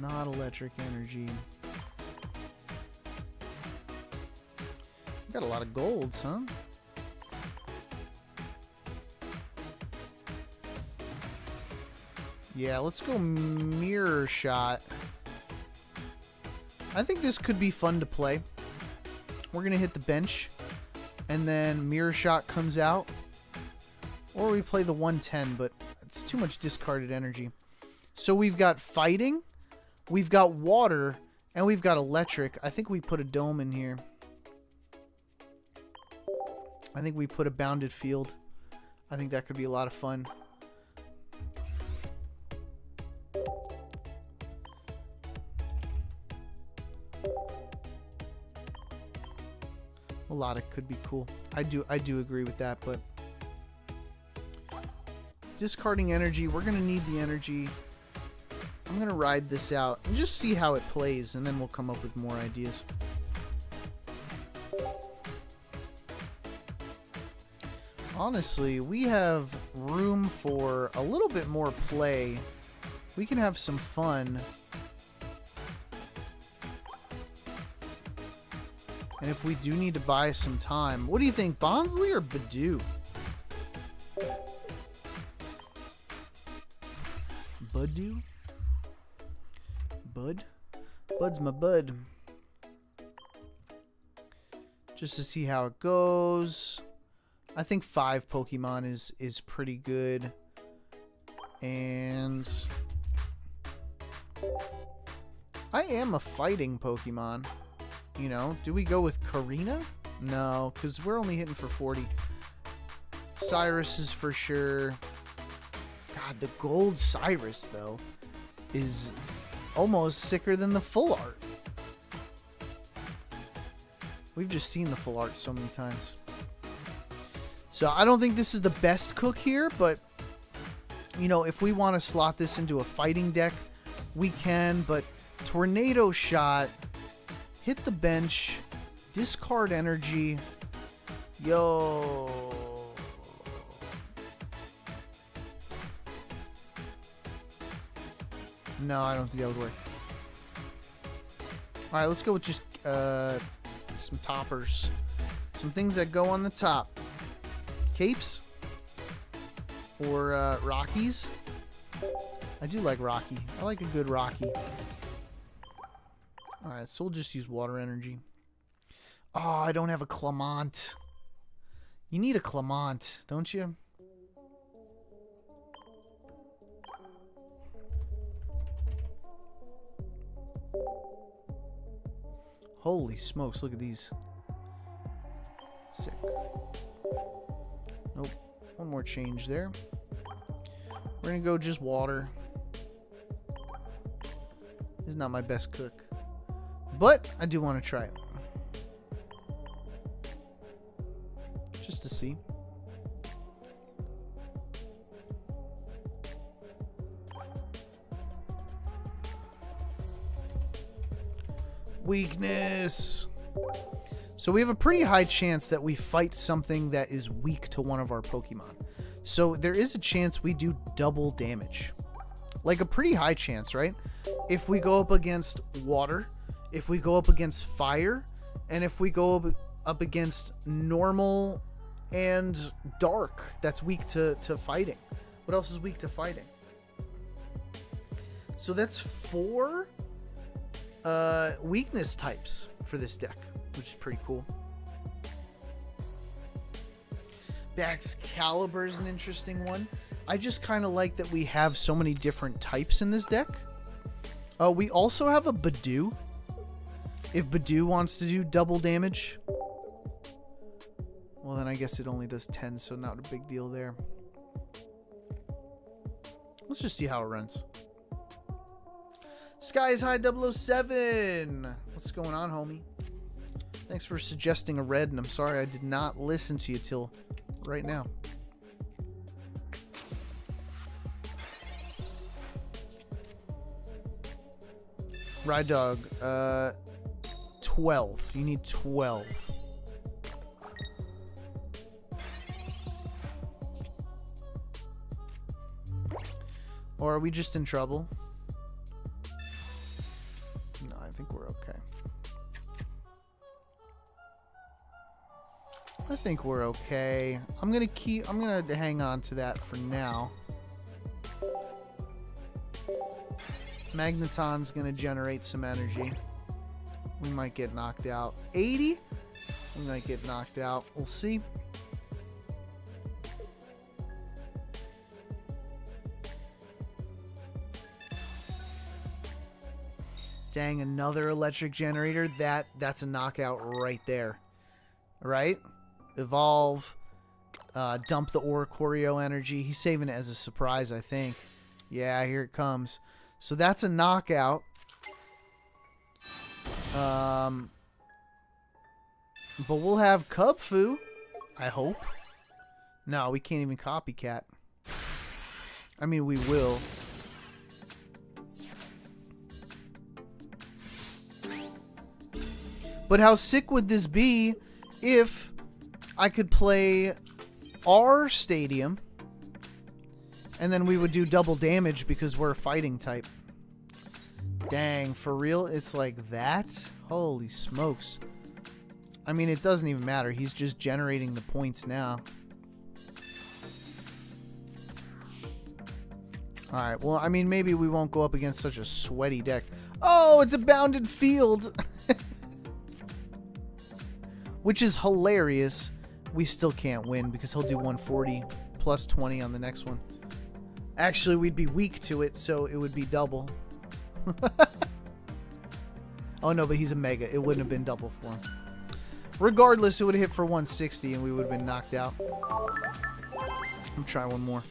Not electric energy. Got a lot of golds, huh? Yeah, let's go Mirror Shot. I think this could be fun to play. We're going to hit the bench. and then Mirror Shot comes out. Or we play the 110, but it's too much discarded energy. So we've got Fighting, we've got Water, and we've got Electric. I think we put a Dome in here. I think we put a Bounded Field. I think that could be a lot of fun. Melodic could be cool. I do agree with that, but discarding energy, we're gonna need the energy. I'm gonna ride this out and just see how it plays, and then we'll come up with more ideas. Honestly, we have room for a little bit more play. We can have some fun. And if we do need to buy some time, what do you think, Bonsly or Badoo? Badoo? Bud? Bud's my bud. Just to see how it goes. I think 5 Pokemon is pretty good. And I am a fighting Pokemon. You know, do we go with Karina? No, because we're only hitting for 40. Cyrus is for sure. God, the gold Cyrus, though, is almost sicker than the full art. We've just seen the full art so many times. So I don't think this is the best cook here, but, you know, if we want to slot this into a fighting deck, we can. But Tornado Shot, hit the bench, discard energy. Yo. No, I don't think that would work. All right, let's go with just some toppers. Some things that go on the top. Capes or Rockies. I do like Rocky. I like a good Rocky. Alright, so we'll just use water energy. Oh, I don't have a Clement. You need a Clement, don't you? Holy smokes, look at these. Sick. Nope. One more change there. We're gonna go just water. This is not my best cook, but I do want to try it. Just to see. Weakness. So we have a pretty high chance that we fight something that is weak to one of our Pokemon. So there is a chance we do double damage. Like a pretty high chance, right? If we go up against water, if we go up against fire, and if we go up against normal and dark, that's weak to fighting. What else is weak to fighting? So that's 4 weakness types for this deck, which is pretty cool. Excalibur is an interesting one. I just kind of like that we have so many different types in this deck. We also have a Badoo. If Badoo wants to do double damage, well, then I guess it only does 10, so not a big deal there. Let's just see how it runs. Skies High 007. What's going on, homie? Thanks for suggesting a red, and I'm sorry I did not listen to you till right now. Ride Dog, 12. You need 12. Or are we just in trouble? No, I think we're okay. I think we're okay. I'm gonna hang on to that for now. Magneton's gonna generate some energy. We might get knocked out. 80? We might get knocked out. We'll see. Dang, another electric generator. That's a knockout right there. Right? Evolve. Dump the Oricorio energy. He's saving it as a surprise, I think. Yeah, here it comes. So that's a knockout. But we'll have Cubfu, I hope. No, we can't even copycat. I mean, we will. But how sick would this be if I could play our stadium and then we would do double damage because we're a fighting type? Dang, for real? It's like that? Holy smokes. I mean, it doesn't even matter. He's just generating the points now. Alright, well, I mean, maybe we won't go up against such a sweaty deck. Oh, it's a bounded field! Which is hilarious. We still can't win because he'll do 140 plus 20 on the next one. Actually, we'd be weak to it, so it would be double. Oh no, but he's a mega. It wouldn't have been double for him. Regardless, it would have hit for 160 and we would have been knocked out. I'm trying one more.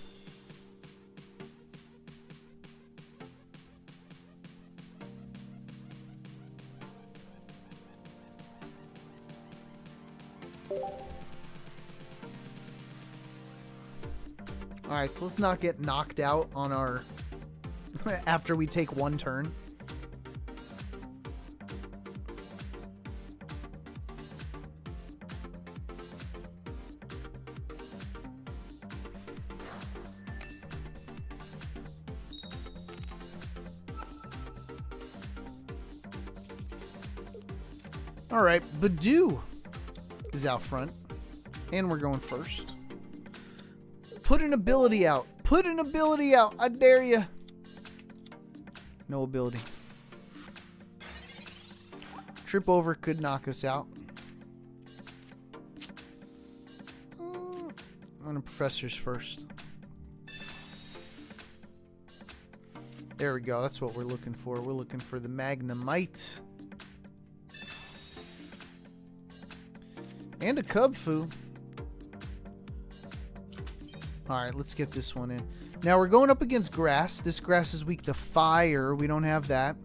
Alright, so let's not get knocked out on our... after we take one turn. Alright, Badoo is out front. And we're going first. Put an ability out. Put an ability out. I dare you. No ability. Trip over could knock us out. I'm going to Professors first. There we go. That's what we're looking for. We're looking for the Magnemite. And a Cubfu. Alright, let's get this one in. Now we're going up against grass. This grass is weak to fire. We don't have that.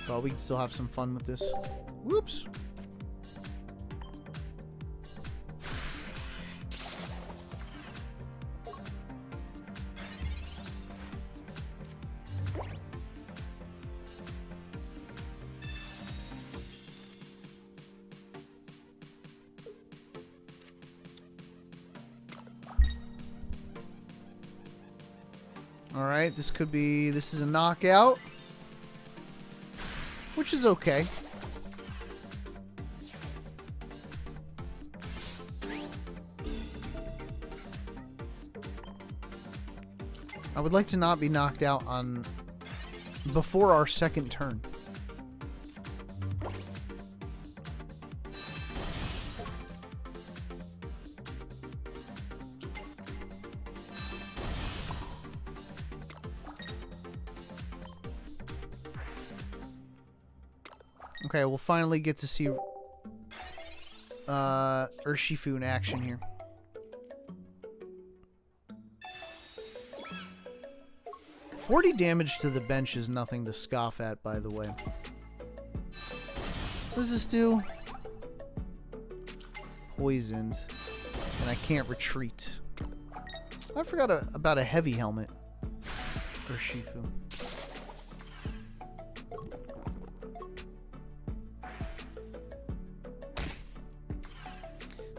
Well, we can still have some fun with this. Whoops. Alright, this is a knockout. Which is okay. I would like to not be knocked out on before our second turn. Okay, we'll finally get to see Urshifu in action here. $40 damage to the bench is nothing to scoff at, by the way. What does this do? Poisoned. And I can't retreat. I forgot about a heavy helmet. Urshifu.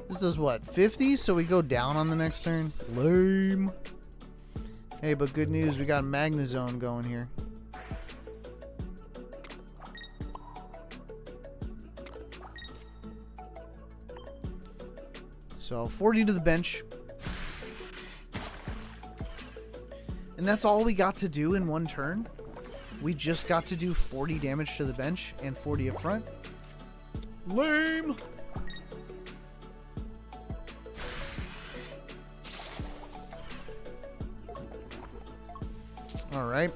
This does what? 50? So we go down on the next turn? Lame. Hey, but good news. We got a Magnezone going here. So 40 to the bench. And that's all we got to do in one turn? We just got to do 40 damage to the bench and 40 up front. Lame. Alright.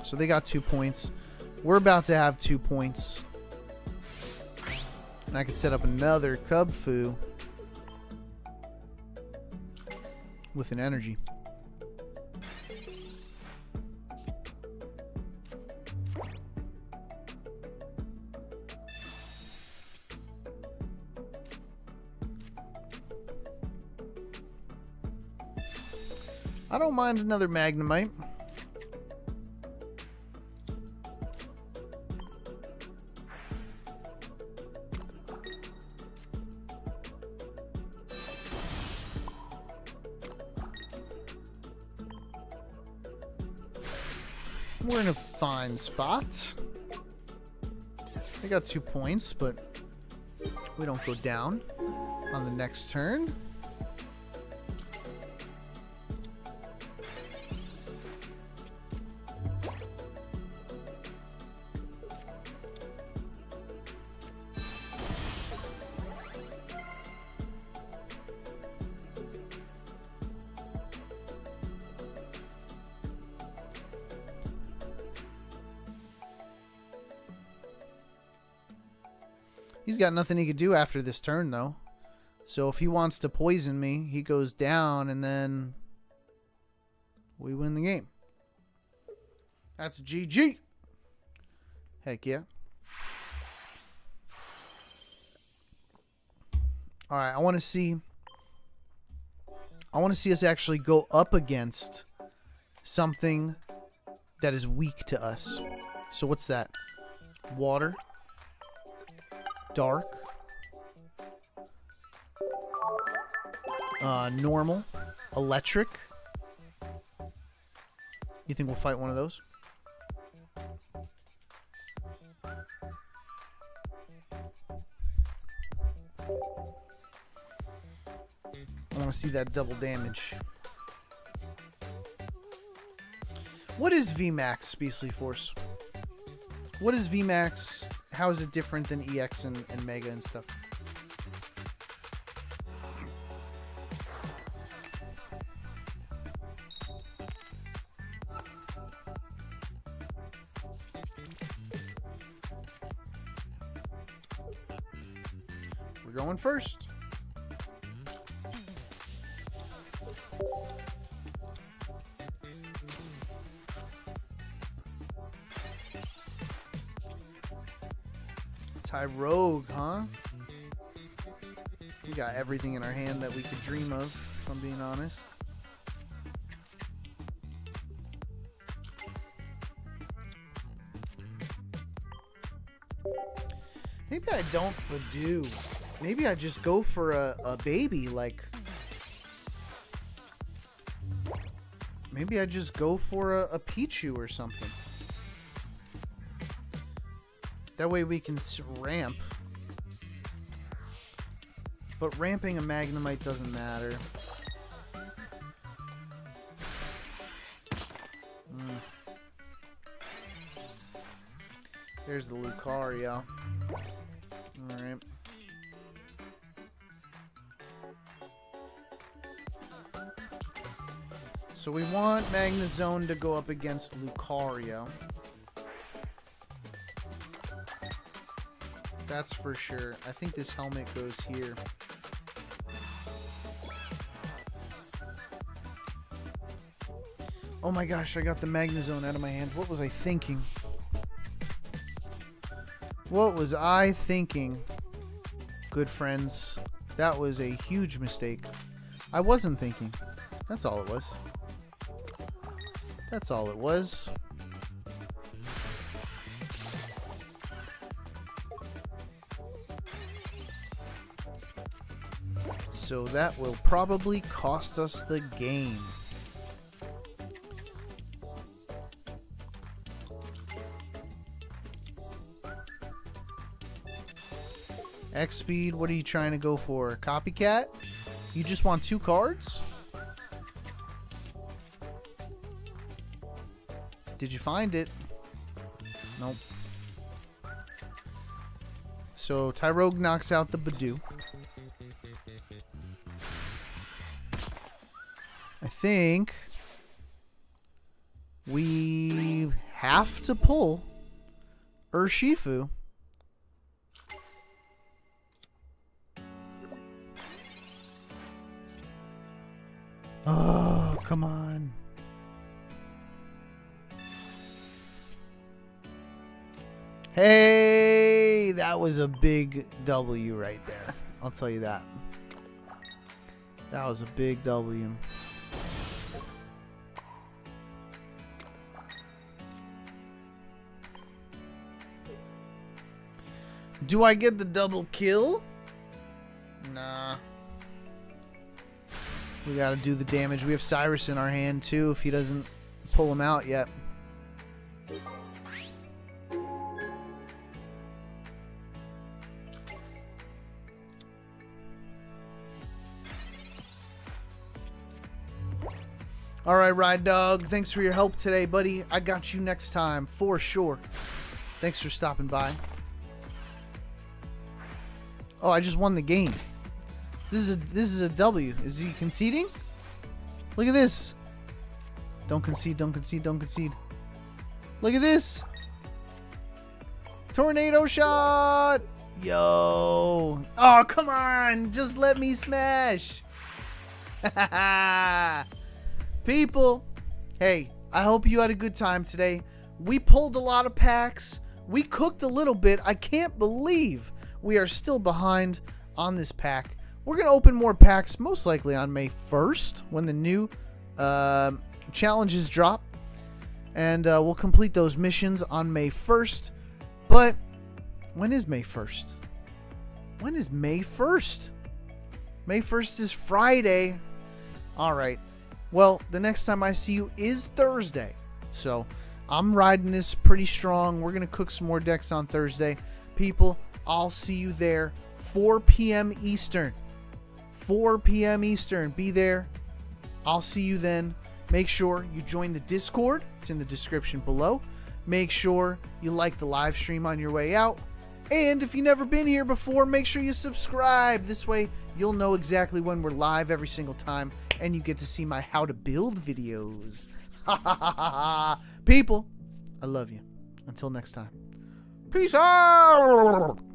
So they got 2 points. We're about to have 2 points. And I can set up another Cub Fu with an energy. I don't mind another Magnemite. We're in a fine spot. They got 2 points, but we don't go down on the next turn. He's got nothing he could do after this turn, though. So if he wants to poison me, he goes down, and then we win the game. That's GG. Heck yeah. All right, I want to see us actually go up against something that is weak to us. So what's that? Water. Dark. Normal. Electric. You think we'll fight one of those? I want to see that double damage. What is VMAX, Beastly Force? What is VMAX? How is it different than EX and Mega and stuff? We're going first. Rogue, huh? We got everything in our hand that we could dream of, if I'm being honest. Maybe I don't do. Maybe I just go for a baby, like. Maybe I just go for a Pichu or something. That way we can ramp. But ramping a Magnemite doesn't matter. There's the Lucario. Alright. So we want Magnezone to go up against Lucario. That's for sure. I think this helmet goes here. Oh my gosh, I got the Magnezone out of my hand. What was I thinking? What was I thinking? Good friends. That was a huge mistake. I wasn't thinking. That's all it was. That's all it was. So that will probably cost us the game. X-Speed, what are you trying to go for? Copycat? You just want 2 cards? Did you find it? Nope. So Tyrogue knocks out the Badoo. I think we have to pull Urshifu. Oh, come on. Hey, that was a big W right there. I'll tell you that. That was a big W. Do I get the double kill? Nah. We gotta do the damage. We have Cyrus in our hand too if he doesn't pull him out yet. Alright, Ride Dog. Thanks for your help today, buddy. I got you next time for sure. Thanks for stopping by. Oh, I just won the game. This is a W. Is he conceding? Look at this. Don't concede, don't concede, don't concede. Look at this. Tornado shot. Yo. Oh, come on. Just let me smash. People, hey, I hope you had a good time today. We pulled a lot of packs. We cooked a little bit. I can't believe we are still behind on this pack. We're going to open more packs most likely on May 1st when the new challenges drop. And we'll complete those missions on May 1st. But when is May 1st? When is May 1st? May 1st is Friday. All right. Well, the next time I see you is Thursday. So I'm riding this pretty strong. We're going to cook some more decks on Thursday. People, I'll see you there. 4 p.m. Eastern. 4 p.m. Eastern. Be there. I'll see you then. Make sure you join the Discord. It's in the description below. Make sure you like the live stream on your way out. And if you've never been here before, make sure you subscribe. This way, you'll know exactly when we're live every single time. And you get to see my how to build videos. People, I love you. Until next time. Peace out.